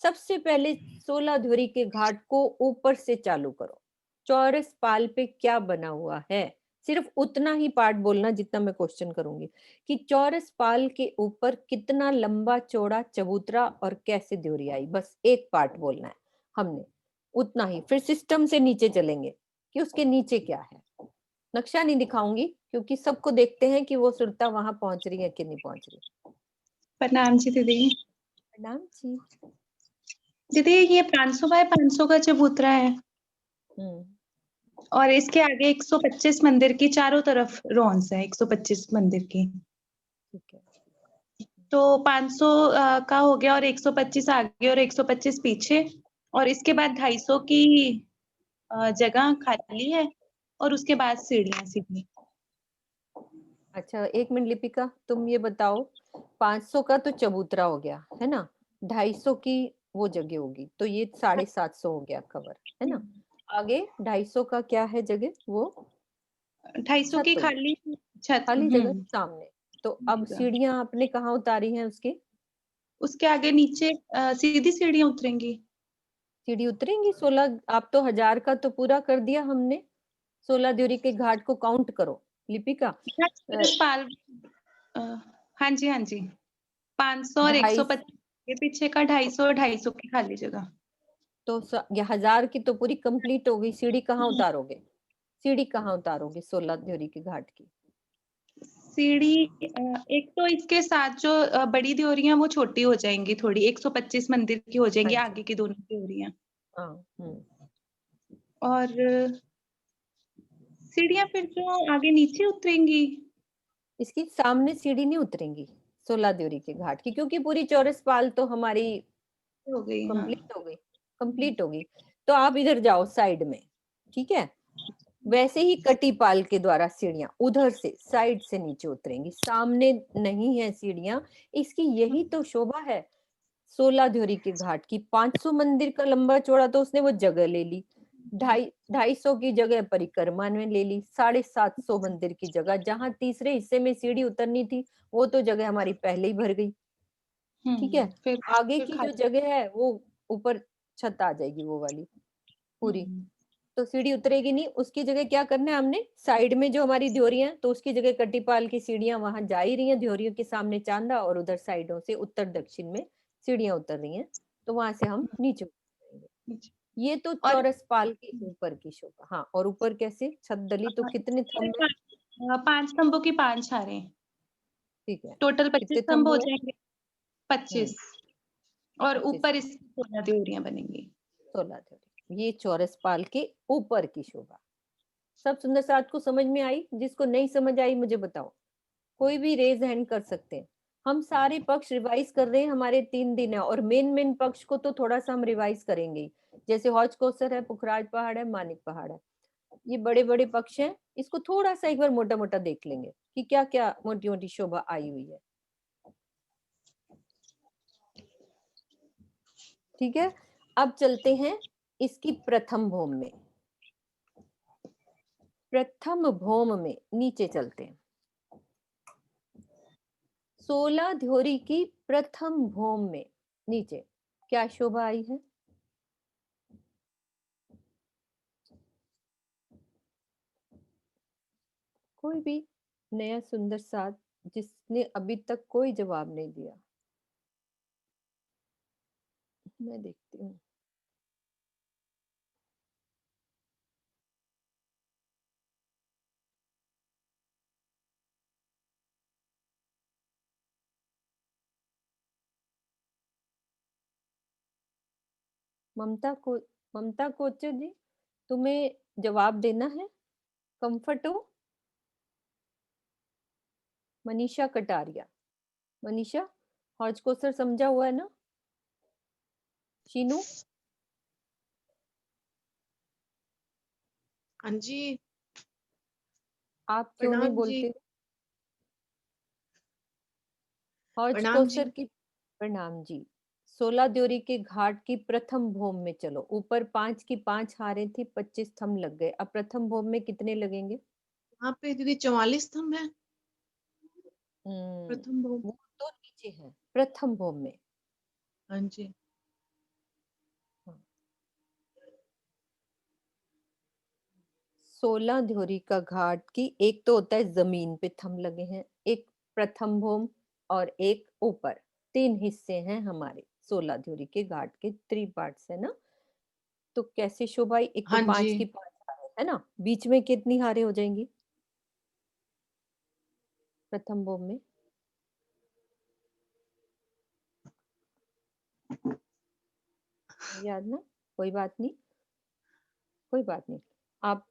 सबसे पहले 16 द्योरी के घाट को ऊपर से चालू करो। चौरस पाल पे क्या बना हुआ है, सिर्फ उतना ही पार्ट बोलना जितना मैं क्वेश्चन करूंगी कि चौरस पाल के ऊपर कितना लंबा चौड़ा चबूतरा और कैसे द्योरी आई। बस एक पार्ट बोलना है हमने, उतना ही। फिर सिस्टम से नीचे चलेंगे कि उसके नीचे क्या है। नक्शा नहीं दिखाऊंगी क्योंकि सबको देखते हैं कि वो सुरता वहां पहुंच रही है कि नहीं पहुंच रही। प्रणाम जी दीदी। प्रणाम जी। दीदी ये 500 बाय 500 का चबूतरा है और इसके आगे 125 मंदिर की चारों तरफ रॉन्स है, 125 मंदिर की। ठीक है, तो 500 का हो गया और 125 आगे और 125 पीछे, और इसके बाद 250 की जगह खाली है और उसके बाद सीढ़ियां सीधी। अच्छा एक मिनट लिपिका, तुम ये बताओ, 500 का तो चबूतरा हो गया है ना, 250 की वो जगह होगी, तो ये 750 हो गया कवर, है ना? आगे 250 का क्या है जगह? वो 250 की खाली छत, खाली जगह सामने। तो अब सीढ़ियां आपने कहाँ उतारी हैं उसकी? उसके आगे नीचे सीधी सीढ़ियां उतरेंगी। सीढ़ी उतरेंगी 16। आप तो 1000 का तो पूरा कर दिया हमने। 16 द्योरी के घाट को काउंट करो लिपिका। पाल हाँ जी, हाँ जी। 500 और 125 के पीछे का 250 और 250 की खाली जगह। तो ये 1000 की तो पूरी कंप्लीट हो गई। सीढ़ी कहाँ उतारोगे? सीढ़ी कहाँ उतारोगे 16 ड्योरी के घाट की? सीढ़ी एक तो इसके साथ जो बड़ी ड्योरियां वो छोटी हो जाएंगी थोड़ी, 125 मंदिर की हो जाएंगी आगे की दोनों ड्योरियां। और सीढ़ियां फिर जो आगे नीचे उतरेंगी, इसकी सामने सीढ़ी नहीं उतरेंगी 16 ड्योरी के घाट की, क्योंकि पूरी चौरस पाल तो हमारी हो गई। कंप्लीट हो गई। तो आप इधर जाओ साइड में, ठीक है। वैसे ही कटी पाल के द्वारा सीढ़ियां उधर से साइड से नीचे उतरेंगी, सामने नहीं है सीढ़ियां। इसकी यही तो शोभा है 16 ड्योरी के घाट की। 500 मंदिर का लंबा चौड़ा तो उसने वो जगह ले ली, 250 की जगह परिक्रमा में ले ली, 750 मंदिर की जगह जहां तीसरे हिस्से में सीढ़ी उतरनी थी वो तो जगह हमारी पहले ही भर गई, ठीक है। फिर आगे की जो जगह है वो ऊपर छत आ जाएगी वो वाली पूरी, तो सीढ़ी उतरेगी नहीं। उसकी जगह क्या करना है हमने, साइड में जो हमारी ड्योरियां तो उसकी जगह कटीपाल की सीढ़ियां वहां जा ही रही हैं, ड्योरियों के सामने चांदा और उधर साइडों से उत्तर दक्षिण में सीढ़ियां उतर रही हैं, तो वहां से हम नीचे उतरेंगे। ये तो चौरस पाल के ऊपर की शोभा। हाँ, और ऊपर कैसे छत डली तो कितने थंब है? 5 स्तंभों की 5 हारें, ठीक है। टोटल 25 स्तंभ हो है? जाएंगे। 25 और 25 ऊपर इसकी 16 ड्योरियां बनेंगी। 16 ड्योरी, ये चौरस पाल के ऊपर की शोभा। सब सुंदर साथ को समझ में आई? जिसको नहीं समझ आई मुझे बताओ, कोई भी रेज हैंड कर सकते हैं। हम सारे पक्ष रिवाइज कर रहे हैं, हमारे 3 दिन है, और मेन पक्ष को तो थोड़ा सा हम रिवाइज करेंगे ही। जैसे हौज कोसर है, पुखराज पहाड़ है, मानिक पहाड़ है, ये बड़े बड़े पक्ष हैं। इसको थोड़ा सा एक बार मोटा मोटा देख लेंगे कि क्या क्या मोटी मोटी शोभा आई हुई है, ठीक है। अब चलते हैं इसकी प्रथम भौम में। प्रथम भौम में नीचे चलते हैं। 16 ड्योरी की प्रथम भौम में नीचे क्या शोभा आई है? कोई भी नया सुंदर साथ जिसने अभी तक कोई जवाब नहीं दिया? मैं देखती हूँ। ममता कोचर जी, तुम्हें जवाब देना है? कंफर्ट हो? मनीषा कटारिया, मनीषा हौज कोसर समझा हुआ है ना? शीनू? हाँ जी। आप क्यों नहीं बोलते? हौज कोसर की प्रणाम जी। 16 ड्योरी के घाट की प्रथम भौम में चलो। ऊपर 5 की 5 हारें थी, 25 स्तंभ लग गए। अब प्रथम भौम में कितने लगेंगे? वहाँ पे दीदी 44 स्तंभ है। प्रथम भौम वो तो नीचे है प्रथम भौम में। हाँ जी। 16 ड्योरी का घाट की एक तो होता है जमीन पे थंब लगे हैं, एक प्रथम भौम और एक ऊपर। 3 हिस्से हैं हमारे 16 ड्योरी के घाट के, 3 पार्ट्स है ना। तो कैसे शोभा? एक तो 5 की 5 हारें है ना, बीच में कितनी हारें हो जाएंगी प्रथम भौम में? याद ना? कोई बात नहीं, कोई बात नहीं। आप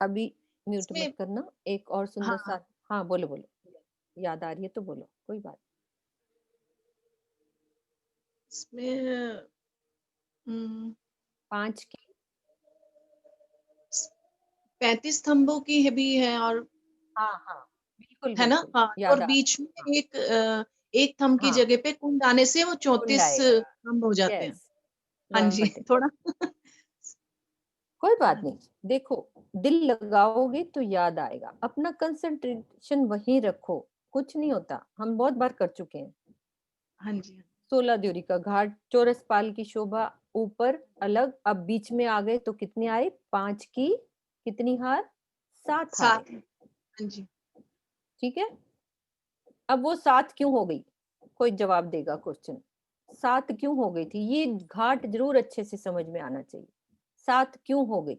अभी म्यूट मत करना। एक और सुंदर सा, हाँ बोलो बोलो, याद आ रही है तो बोलो, कोई बात। इसमें 5 की 35 स्तंभों की है भी है, और हाँ हाँ बिल्कुल है ना। हाँ, और बीच में एक थंब की जगह पे कुंड आने से वो 34 स्तंभ हो जाते हैं। हाँ जी थोड़ा कोई बात नहीं। देखो, दिल लगाओगे तो याद आएगा। अपना कंसंट्रेशन वहीं रखो, कुछ नहीं होता, हम बहुत बार कर चुके हैं। हाँ जी। 16 ड्योरी का घाट, चौरस पाल की शोभा ऊपर अलग। अब बीच में आ गए तो कितने आए? 5 की कितनी हार? 7 हार। हाँ जी ठीक है। अब वो 7 क्यों हो गई? कोई जवाब देगा क्वेश्चन? 7 क्यों हो गई थी? ये घाट जरूर अच्छे से समझ में आना चाहिए। 7 क्यों हो गई?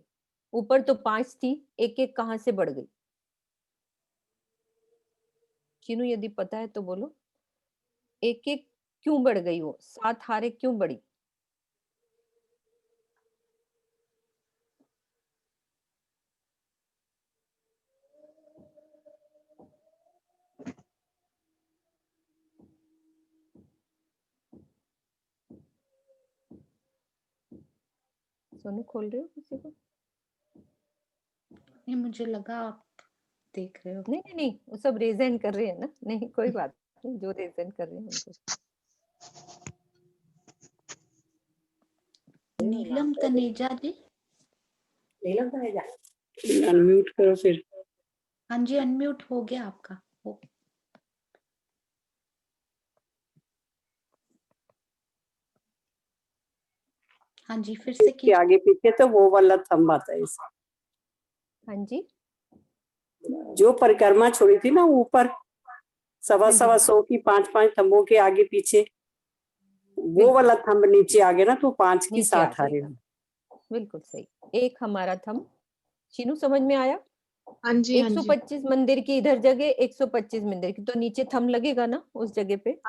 ऊपर तो 5 थी, एक एक कहां से बढ़ गई? चीनू यदि पता है तो बोलो, एक एक क्यों बढ़ गई? वो 7 हारे क्यों बढ़ी? सोनू खोल रहे हो किसी को? नहीं, मुझे लगा आप देख रहे हो। नहीं नहीं नहीं, वो सब रेजेंट कर रहे हैं ना। नहीं कोई बात नहीं, जो रेजेंट कर रहे हैं उनको। नीलम तनेजा जी, नीलम तनेजा अनम्यूट करो फिर। हाँ जी, अनम्यूट हो गया आपका। हो हाँ जी, फिर से के आगे पीछे तो वो वाला थंब आता है इसका। हाँ जी, जो परिक्रमा छोड़ी थी ना ऊपर, सवा सवा सौ की 5-5 थंबों के आगे पीछे, वो वाला थंब नीचे आ गया ना, तो 5 की 7 हारे। बिल्कुल सही। एक हमारा थंब, चीनू समझ में आया? हाँ जी, हाँ जी। 125 मंदिर की इधर जगह, 125 मंदिर की, तो नीचे थंब लगेगा ना उस जगह पे।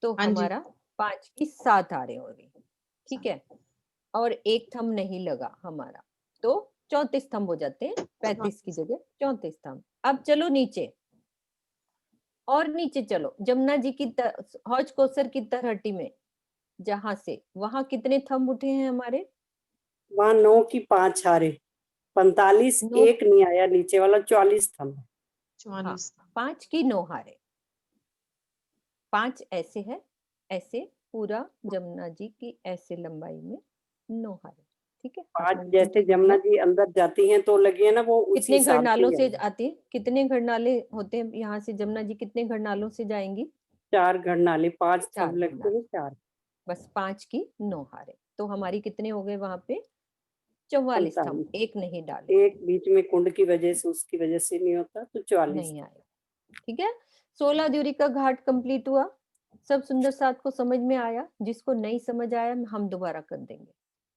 तो हमारा 5 की 7 आ रहे होंगे, ठीक है। और एक थंब नहीं लगा हमारा, तो 34 थंब हो जाते हैं, 35 की जगह 34 थंब। अब चलो नीचे, और नीचे चलो, जमुना जी की हौज कौसर की तरहटी में, जहां से वहां कितने थंब उठे हैं हमारे? वहां 9 की 5 हारे, 45 एक नहीं आया नीचे वाला, 44 थंब। 44 5 की 9 हारे। 5 ऐसे है, ऐसे पूरा जमुना जी की ऐसे लंबाई में 9 हारे, ठीक है। 5 जैसे जमुना जी अंदर जाती हैं तो लगी है ना, वो उसी कितने हिसाब घरनालों से आती है? कितने घरनाले होते हैं यहाँ से जमुना जी? कितने घरनालों से जाएंगी? 4 घरनाले, 5 थंब 4 लगते हैं, 4। बस 5 की 9 हारे, तो हमारी कितने हो गए वहां पे? 44 थंब। एक नहीं डाले, एक बीच में कुंड की वजह से, उसकी वजह से नहीं होता, तो 44 नहीं आए, ठीक है। 16 द्यूरी का घाट कंप्लीट हुआ। सब सुंदर साथ को समझ में आया? जिसको नहीं समझ आया हम दोबारा कर देंगे,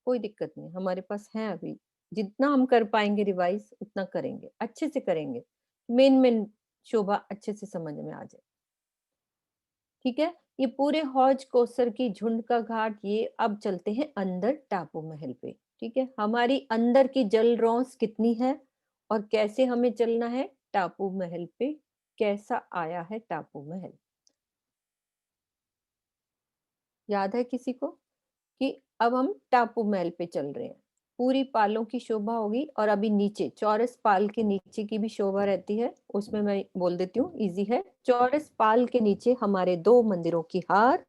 कोई दिक्कत नहीं, हमारे पास है अभी। जितना हम कर पाएंगे रिवाइज उतना करेंगे, अच्छे से करेंगे, मेन मेन शोभा अच्छे से समझ में आ जाए, ठीक है। ये पूरे हौज कौसर की झुंड का घाट, ये अब चलते हैं अंदर टापू महल पे, ठीक है। हमारी अंदर की जल रौंस कितनी है और कैसे हमें चलना है टापू महल पे, कैसा आया है टापू महल? याद है किसी को कि अब हम टापू महल पे चल रहे हैं? पूरी पालों की शोभा होगी, और अभी नीचे चौरस पाल के नीचे की भी शोभा रहती है, उसमें मैं बोल देती हूँ, इजी है। चौरस पाल के नीचे हमारे 2 मंदिरों की हार,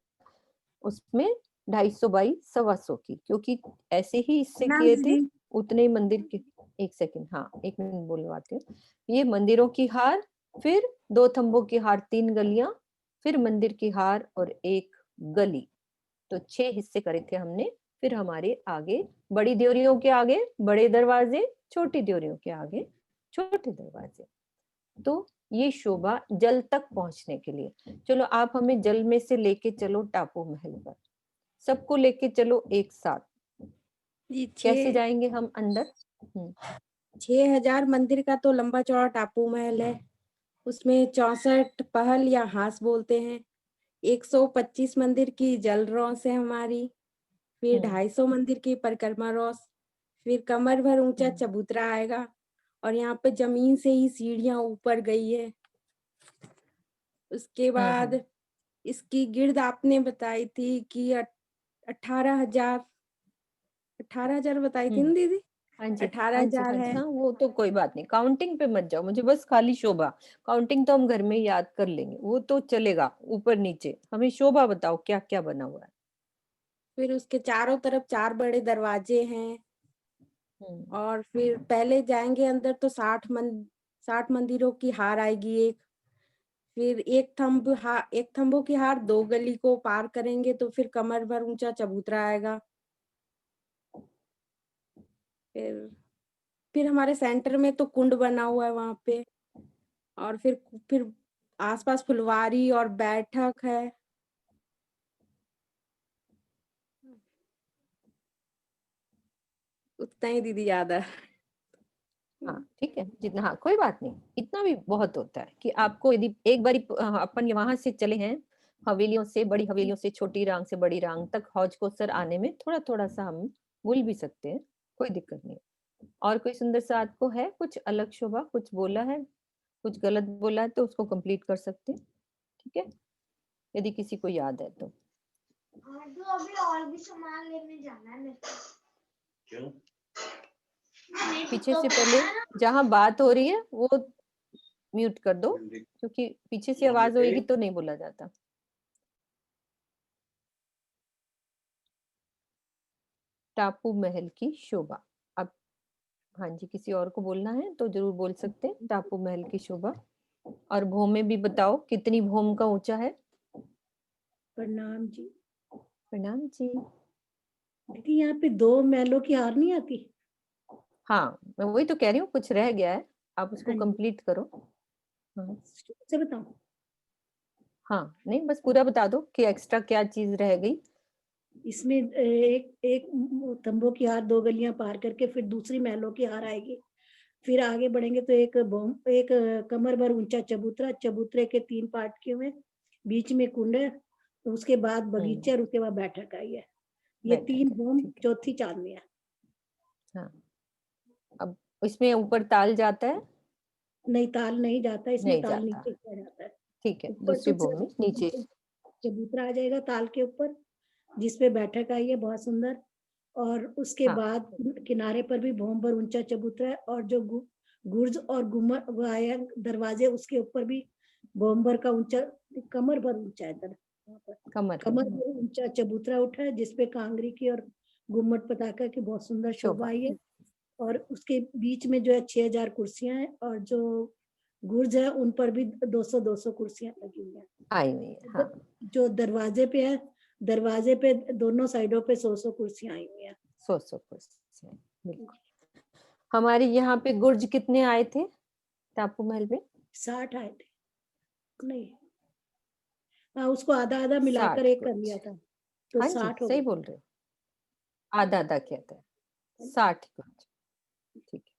उसमें 250 बाई 125 की, क्योंकि ऐसे ही इससे किए थे उतने ही मंदिर के। एक सेकंड, हाँ 1 मिनट बोलवाती हूँ। ये मंदिरों की हार, फिर 2 थंबों की हार, 3 गलियां, फिर मंदिर की हार और 1 गली, तो 6 हिस्से करे थे हमने। फिर हमारे आगे बड़ी देवरियों के आगे बड़े दरवाजे, छोटी देवरियों के आगे छोटे दरवाजे। तो ये शोभा जल तक पहुंचने के लिए। चलो आप हमें जल में से लेके चलो टापू महल पर, सबको लेके चलो एक साथ। कैसे जाएंगे हम अंदर? 6000 मंदिर का तो लंबा चौड़ा टापू महल है। उसमें 64 पहल या हास बोलते हैं। 125 मंदिर की जल रौस है हमारी, फिर 250 मंदिर की परिक्रमा रौस, फिर कमर भर ऊंचा चबूतरा आएगा, और यहाँ पे जमीन से ही सीढ़ियां ऊपर गई है। उसके बाद इसकी गिर्द आपने बताई थी कि 18,000 बताई थी ना दीदी? हाँ जी, 18,000 है। हाँ, वो तो कोई बात नहीं, काउंटिंग पे मत जाओ, मुझे बस खाली शोभा। काउंटिंग तो हम घर में याद कर लेंगे, वो तो चलेगा ऊपर नीचे। हमें शोभा बताओ क्या क्या बना हुआ है। फिर उसके चारों तरफ 4 बड़े दरवाजे हैं, और फिर पहले जाएंगे अंदर तो 60 मंदिरों की हार आएगी एक। फिर एक थंबों की हार 2 गली को पार करेंगे तो फिर कमर भर ऊंचा चबूतरा आएगा। फिर हमारे सेंटर में तो कुंड बना हुआ है वहां पे, और फिर आसपास फुलवारी और बैठक है। उतना ही दीदी याद है। हाँ ठीक है, जितना, हाँ कोई बात नहीं, इतना भी बहुत होता है कि आपको यदि एक बारी अपन वहां से चले हैं, हवेलियों से, बड़ी हवेलियों से छोटी रांग से बड़ी रांग तक हौज कोसर आने में थोड़ा थोड़ा सा हम भूल भी सकते हैं, कोई दिक्कत नहीं। और कोई सुंदर सा आपको है कुछ अलग शोभा, कुछ बोला है, कुछ गलत बोला है तो उसको कंप्लीट कर सकते हैं, ठीक है, यदि किसी को याद है तो। तो अभी और भी सामान लेने जाना है मेरे को। क्यों? पीछे से पहले जहां बात हो रही है वो म्यूट कर दो, क्योंकि पीछे से आवाज होगी तो नहीं बोला जाता। टापू महल की शोभा। अब हाँ जी, किसी और को बोलना है तो जरूर बोल सकते हैं। टापू महल की शोभा। और भौमे भी बताओ कितनी भौम का ऊंचा है। प्रणाम जी। प्रणाम जी। दीदी यहाँ पे 2 महलों की हार नहीं आती? हाँ मैं वही तो कह रही हूँ, कुछ रह गया है, आप उसको हाँ जी। कंप्लीट करो। हाँ से बताऊं? हाँ, नहीं बस पूरा बता दो कि एक्स्ट्रा क्या चीज रह गई। इसमें एक तंबू की हार 2 गलियां पार करके फिर दूसरी महलों की हार आएगी। फिर आगे बढ़ेंगे तो एक कमर भर ऊंचा चबूतरा, चबूतरे के 3 पार्ट किए हुए, बीच में कुंड है, तो उसके बाद बगीचे और उसके बाद बैठक आई है। ये 3 भूम, चौथी चांदनी है। हाँ, अब इसमें ऊपर ताल जाता है? नहीं, ताल नहीं जाता, इसमें नहीं ताल जाता। नीचे किया जाता है। ठीक है, ऊपर दूसरी से भूमि नीचे। चबूतरा आ जाएगा ताल के ऊपर, जिसपे बैठक आई है बहुत सुंदर। और उसके हाँ। बाद किनारे पर भी भूम पर ऊंचा चबूतरा है, और जो गुर्ज और गुम्बद दरवाजे, उसके ऊपर भी भूम का ऊंचा, कमर भर ऊंचा है कमर भर ऊंचा चबूतरा उठा है, जिसपे कांगरी की और गुम्मट पताका की बहुत सुंदर शोभा आई है। और उसके बीच में जो है 6000 कुर्सियां हैं, और जो गुर्ज है उन पर भी 200 कुर्सियां लगी हुई हैं। आई हुई है। हाँ। जो दरवाजे पे है, दरवाजे पे दोनों साइडों पे 100 कुर्सियां आई हुई हैं। 100 कुर्सियां, बिल्कुल। हमारे यहाँ पे गुर्ज कितने आए थे टापू महल में? 60 आए थे। नहीं, हाँ उसको आधा आधा मिलाकर एक कर लिया था, तो हाँ 60 जी, हो सही गए। बोल रहे हो, आधा आधा कहते हैं, 60 गुर्ज। ठीक है,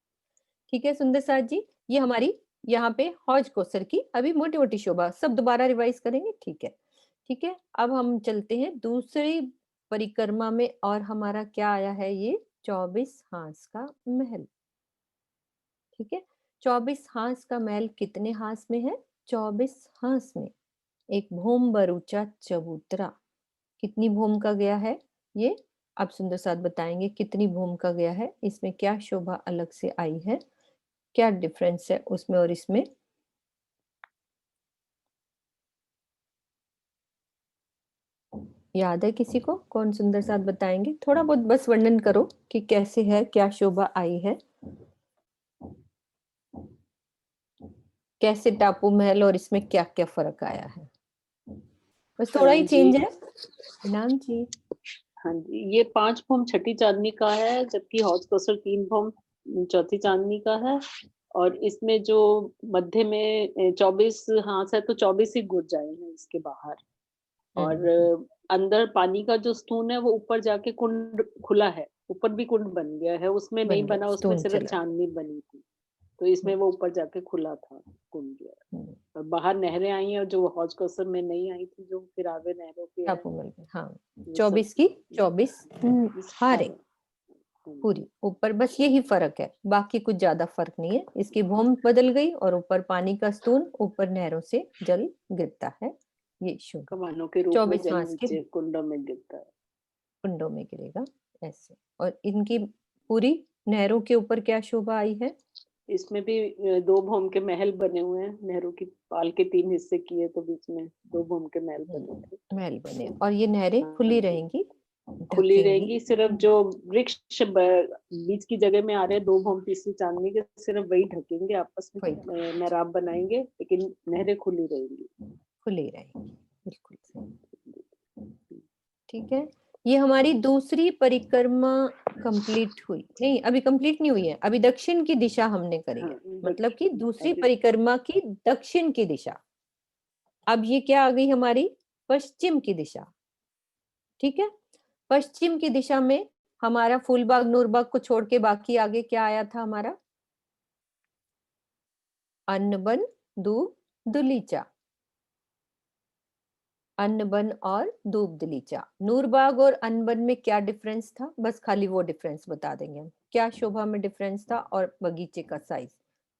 ठीक है सुंदर साथ जी, ये हमारी यहाँ पे हौज कोसर की अभी मोटी मोटी शोभा, सब दोबारा रिवाइज करेंगे, ठीक है। ठीक है, अब हम चलते हैं दूसरी परिक्रमा में, और हमारा क्या आया है, ये 24 हांस का महल। ठीक है, 24 हांस का महल कितने हांस में है? 24 हांस में। एक भूम बरूचा चबूतरा कितनी भूम का गया है ये? आप सुंदर साथ बताएंगे कितनी भूम का गया है, इसमें क्या शोभा अलग से आई है, क्या डिफरेंस है उसमें और इसमें? याद है किसी को? कौन सुंदर साथ बताएंगे? थोड़ा बहुत बस वर्णन करो कि कैसे है, क्या शोभा आई है, कैसे टापू महल और इसमें क्या क्या फर्क आया है, बस थोड़ा ही चेंज है। नाम जी। हाँ जी, ये 5 भूम छठी चांदनी का है, जबकि हौज कोसर 3 भूम चौथी चांदनी का है। और इसमें जो मध्य में 24 हांस है, तो 24 ही गुर्ज आए हैं इसके बाहर। और अंदर पानी का जो स्तून है वो ऊपर जाके कुंड खुला है, ऊपर भी कुंड बन गया है, उसमें नहीं बना, उसमें सिर्फ चांदनी बनी थी, तो इसमें वो ऊपर जाके खुला था कुंड गया। और बाहर नहरें आई हैं, और जो हौज कोसर में नहीं आई थी, जो फिर आगे नहरों के टापू महल में। हाँ, 24 की 24 हारे पूरी ऊपर, बस यही फर्क है, बाकी कुछ ज्यादा फर्क नहीं है। इसकी भूम बदल गई और ऊपर पानी का स्तून, ऊपर नहरों से जल गिरता है, ये शोभा। कमानों के रूप में 24 जल हांस के नीचे कुंडों में गिरता है, कुंडों में गिरेगा ऐसे। और इनकी पूरी नहरों के ऊपर क्या शोभा आई है? इसमें भी 2 भूम के महल बने हुए हैं, नहरों की पाल के 3 हिस्से किए, तो बीच में 2 भूम के महल बने थे। महल बने, और ये नहरें खुली रहेंगी, खुली रहेंगी, सिर्फ जो वृक्ष बीच की जगह में आ रहे हैं 2 भूम तीसरी चांदनी के, सिर्फ वही ढकेंगे, आपस में मेहराब बनाएंगे, लेकिन नहरें खुली रहेंगी। खुली रहेंगी, बिल्कुल सही। ठीक है, ये हमारी दूसरी परिक्रमा कंप्लीट हुई नहीं, अभी कंप्लीट नहीं हुई है, अभी दक्षिण की दिशा हमने करी है। मतलब कि दूसरी परिक्रमा की दक्षिण की दिशा, अब ये क्या आ गई हमारी पश्चिम की दिशा, ठीक है। पश्चिम की दिशा में हमारा फूलबाग नूरबाग को छोड़ के बाकी आगे क्या आया था हमारा, अन्नबन दूब दुलीचा, अन्नबन और दूब दुलीचा। नूरबाग और अन्नबन में क्या डिफरेंस था, बस खाली वो डिफरेंस बता देंगे हम। क्या शोभा में डिफरेंस था और बगीचे का साइज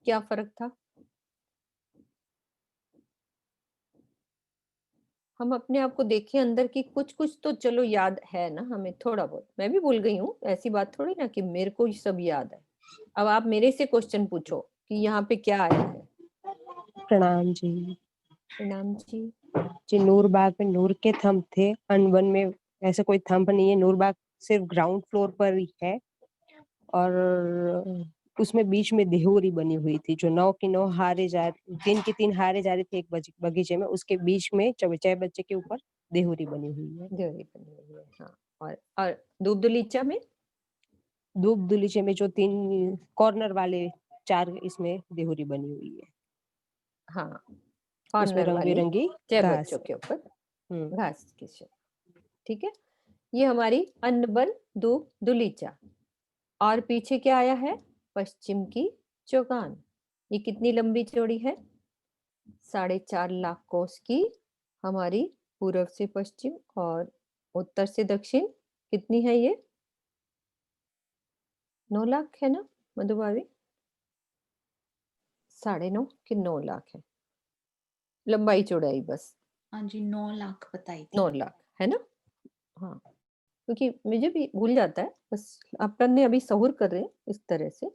क्या फर्क था। हम अपने आप को देखें अंदर की, कुछ कुछ तो चलो याद है ना हमें, थोड़ा बहुत। मैं भी भूल गई हूँ, ऐसी बात थोड़ी ना कि मेरे को ही सब याद है। अब आप मेरे से क्वेश्चन पूछो कि यहाँ पे क्या आया है। प्रणाम जी। प्रणाम जी। जी, नूरबाग में नूर के थंब थे, अनबन में ऐसे कोई थंब नहीं है। नूरबाग सिर्फ ग्राउंड फ्लोर पर ही है और उसमें बीच में देहूरी बनी हुई थी, जो 9 की 9 हारे जा 3 की 3 हारे जा रहे थे एक बगीचे में, उसके बीच में चबचाए बच्चे के ऊपर देहूरी बनी हुई है। देहूरी बनी हुई है, हाँ। और दूब दुलीचा में, दूब दुलीचे में जो 3 कॉर्नर वाले 4 इसमें देहूरी बनी हुई है। हाँ, उसमें कॉर्नर रंग वाली बिरंगी छह घास बच्चों के ऊपर है। घास की शोभा, ठीक है। ये हमारी अन्नबन दूब दुलीचा। और पीछे क्या आया है, पश्चिम की चौगान। ये कितनी लंबी चौड़ी है, 4.5 लाख कोस की हमारी, पूर्व से पश्चिम और उत्तर से दक्षिण कितनी है ये, 9 लाख है ना मधुभावी, 9.5 कि 9 लाख है लंबाई चौड़ाई बस। हाँ जी, 9 लाख बताई थी। 9 लाख है ना, हाँ, क्योंकि मुझे भी भूल जाता है, बस अपन ने अभी सहूर कर रहे हैं इस तरह से।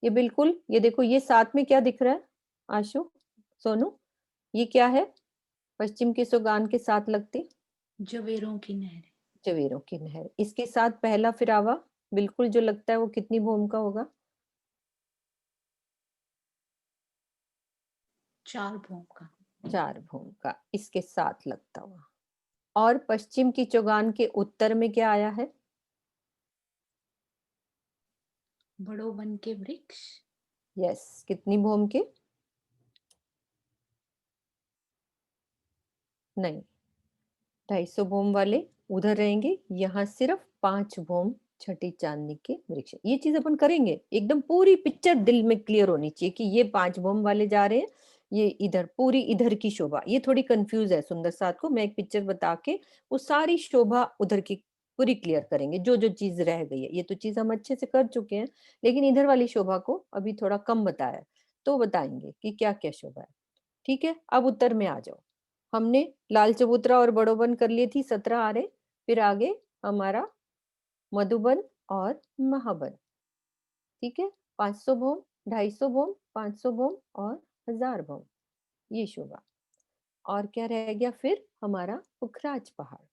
ये बिल्कुल, ये देखो, ये साथ में क्या दिख रहा है आशु सोनू, ये क्या है, पश्चिम की सौगान के साथ लगती जवेरों की नहर। जवेरों की नहर। इसके साथ पहला फिरावा बिल्कुल जो लगता है वो कितनी भूम का होगा, 4 भूम का। 4 भूम का इसके साथ लगता हुआ। और पश्चिम की चौगान के उत्तर में क्या आया है, बड़ो वन के वृक्ष। यस, कितनी भूम के, नहीं 250 भूम वाले उधर रहेंगे, यहाँ सिर्फ 5 भूम छठी चांदनी के वृक्ष। ये चीज अपन करेंगे, एकदम पूरी पिक्चर दिल में क्लियर होनी चाहिए कि ये 5 भूम वाले जा रहे हैं, ये इधर पूरी इधर की शोभा। ये थोड़ी कंफ्यूज है सुंदर साथ को, मैं एक पिक्चर बता के वो सारी शोभा उधर की पूरी क्लियर करेंगे, जो जो चीज रह गई है। ये तो चीज हम अच्छे से कर चुके हैं, लेकिन इधर वाली शोभा को अभी थोड़ा कम बताया, तो बताएंगे कि क्या क्या शोभा है, ठीक है। अब उत्तर में आ जाओ। हमने लाल चबूतरा और बड़ोबन कर लिए थी, 17 आ रहे, फिर आगे हमारा मधुबन और महाबन, ठीक है। 500 भूम, 250 भूम, 500 भूम और 1000 भूम, ये शोभा। और क्या रह गया फिर, हमारा पुखराज पहाड़,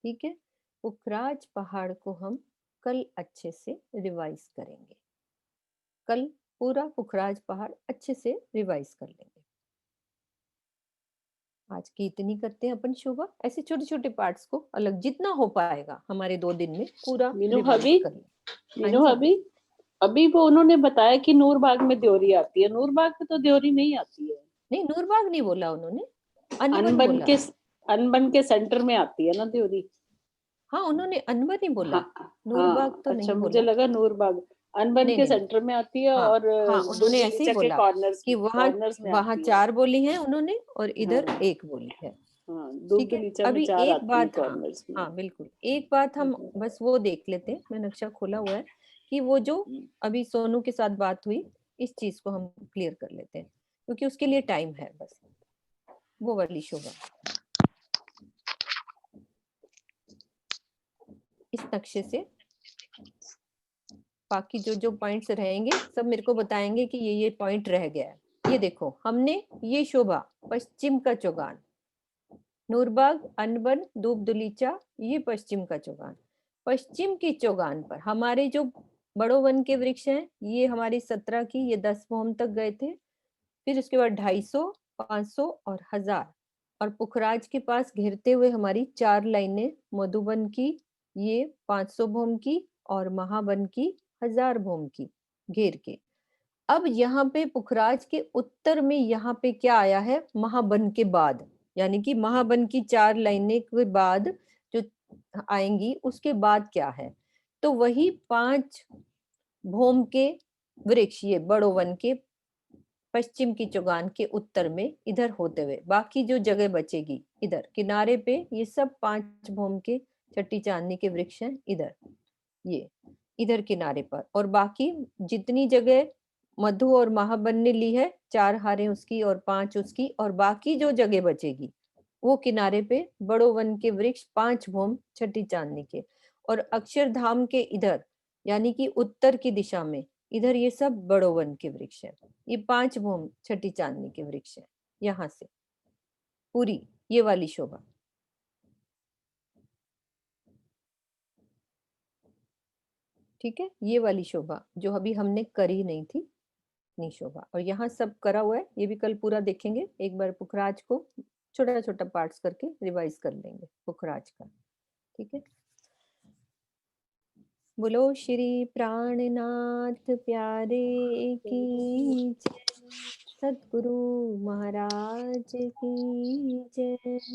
ठीक है। पुखराज पहाड़ को हम कल अच्छे से रिवाइज करेंगे, कल पूरा पुखराज पहाड़ अच्छे से रिवाइज कर लेंगे। आज की इतनी करते हैं अपन शोभा, ऐसे छोटे छोटे पार्ट्स को अलग जितना हो पाएगा हमारे 2 दिन में पूरा मीनू भाभी, कर लें। मीनू भाभी, अभी वो उन्होंने बताया कि नूरबाग में देवरी आती है, नूरबाग में तो देवरी नहीं आती है। नहीं, नूरबाग नहीं बोला उन्होंने, अनबन के सेंटर में आती है ना देवरी। हाँ, उन्होंने अनबन ही बोला, हाँ, नूरबाग तो अच्छा, नहीं मुझे बोला। लगा नूरबाग अनबन नहीं के नहीं, सेंटर में आती है। हाँ, और हाँ, उन्होंने ऐसे ही बोला कि कॉर्नर्स में वहाँ आती है। 4 बोली हैं उन्होंने और इधर हाँ, 1 बोली है, हाँ, ठीक है। दूबदलीचा में अभी 4 एक आती है बात, हाँ कॉर्नर्स में। हाँ बिल्कुल, एक बात हम बस वो देख लेते हैं, मैं नक्शा खोला हुआ है, कि वो जो अभी सोनू के साथ बात हुई, इस चीज को हम क्लियर कर लेते हैं, क्योंकि उसके लिए टाइम है, बस वो वाली शोभा। इस नक्शे से बाकी जो जो पॉइंट्स रहेंगे सब मेरे को बताएंगे कि ये पॉइंट रह गया है। ये देखो, हमने ये शोभा पश्चिम का चौगान, नूरबाग, अनबन, दूब दुलीचा, ये पश्चिम का चौगान। पश्चिम की चौगान पर हमारे जो बड़ो वन के वृक्ष हैं, ये हमारी 17 की, ये 10 भूम तक गए थे, फिर उसके बाद 250, 500 और 1000। और पुखराज के पास घेरते हुए हमारी 4 लाइनें, मधुबन की ये 500 भूम की और महाबन की 1000 भूम की घेर के। अब यहाँ पे पुखराज के उत्तर में यहाँ पे क्या आया है, महाबन के बाद, यानी कि महाबन की 4 लाइनें के बाद जो आएंगी उसके बाद क्या है, तो वही 5 भौम के वृक्ष, ये बड़ो वन के पश्चिम की चौगान के उत्तर में इधर होते हुए बाकी जो जगह बचेगी इधर किनारे पे, ये सब 5 भौम के छठी चांदनी के वृक्ष हैं इधर, ये इधर किनारे पर, और बाकी जितनी जगह मधु और महाबन ने ली है, 4 हारें उसकी और 5 उसकी, और बाकी जो जगह बचेगी वो किनारे पे बड़ो वन के वृक्ष 5 भौम छठी चांदनी के, और अक्षरधाम के इधर यानी कि उत्तर की दिशा में इधर ये सब बड़ो वन के वृक्ष है, ये 5 भौम छठी चांदनी के वृक्ष है। यहाँ से पूरी ये वाली शोभा, ठीक है, ये वाली शोभा जो अभी हमने करी नहीं थी, इतनी शोभा, और यहाँ सब करा हुआ है, ये भी कल पूरा देखेंगे, एक बार पुखराज को छोटा छोटा पार्ट्स करके रिवाइज कर लेंगे पुखराज का, ठीक है। बोलो श्री प्राणनाथ प्यारे की जय, सतगुरु महाराज की जय।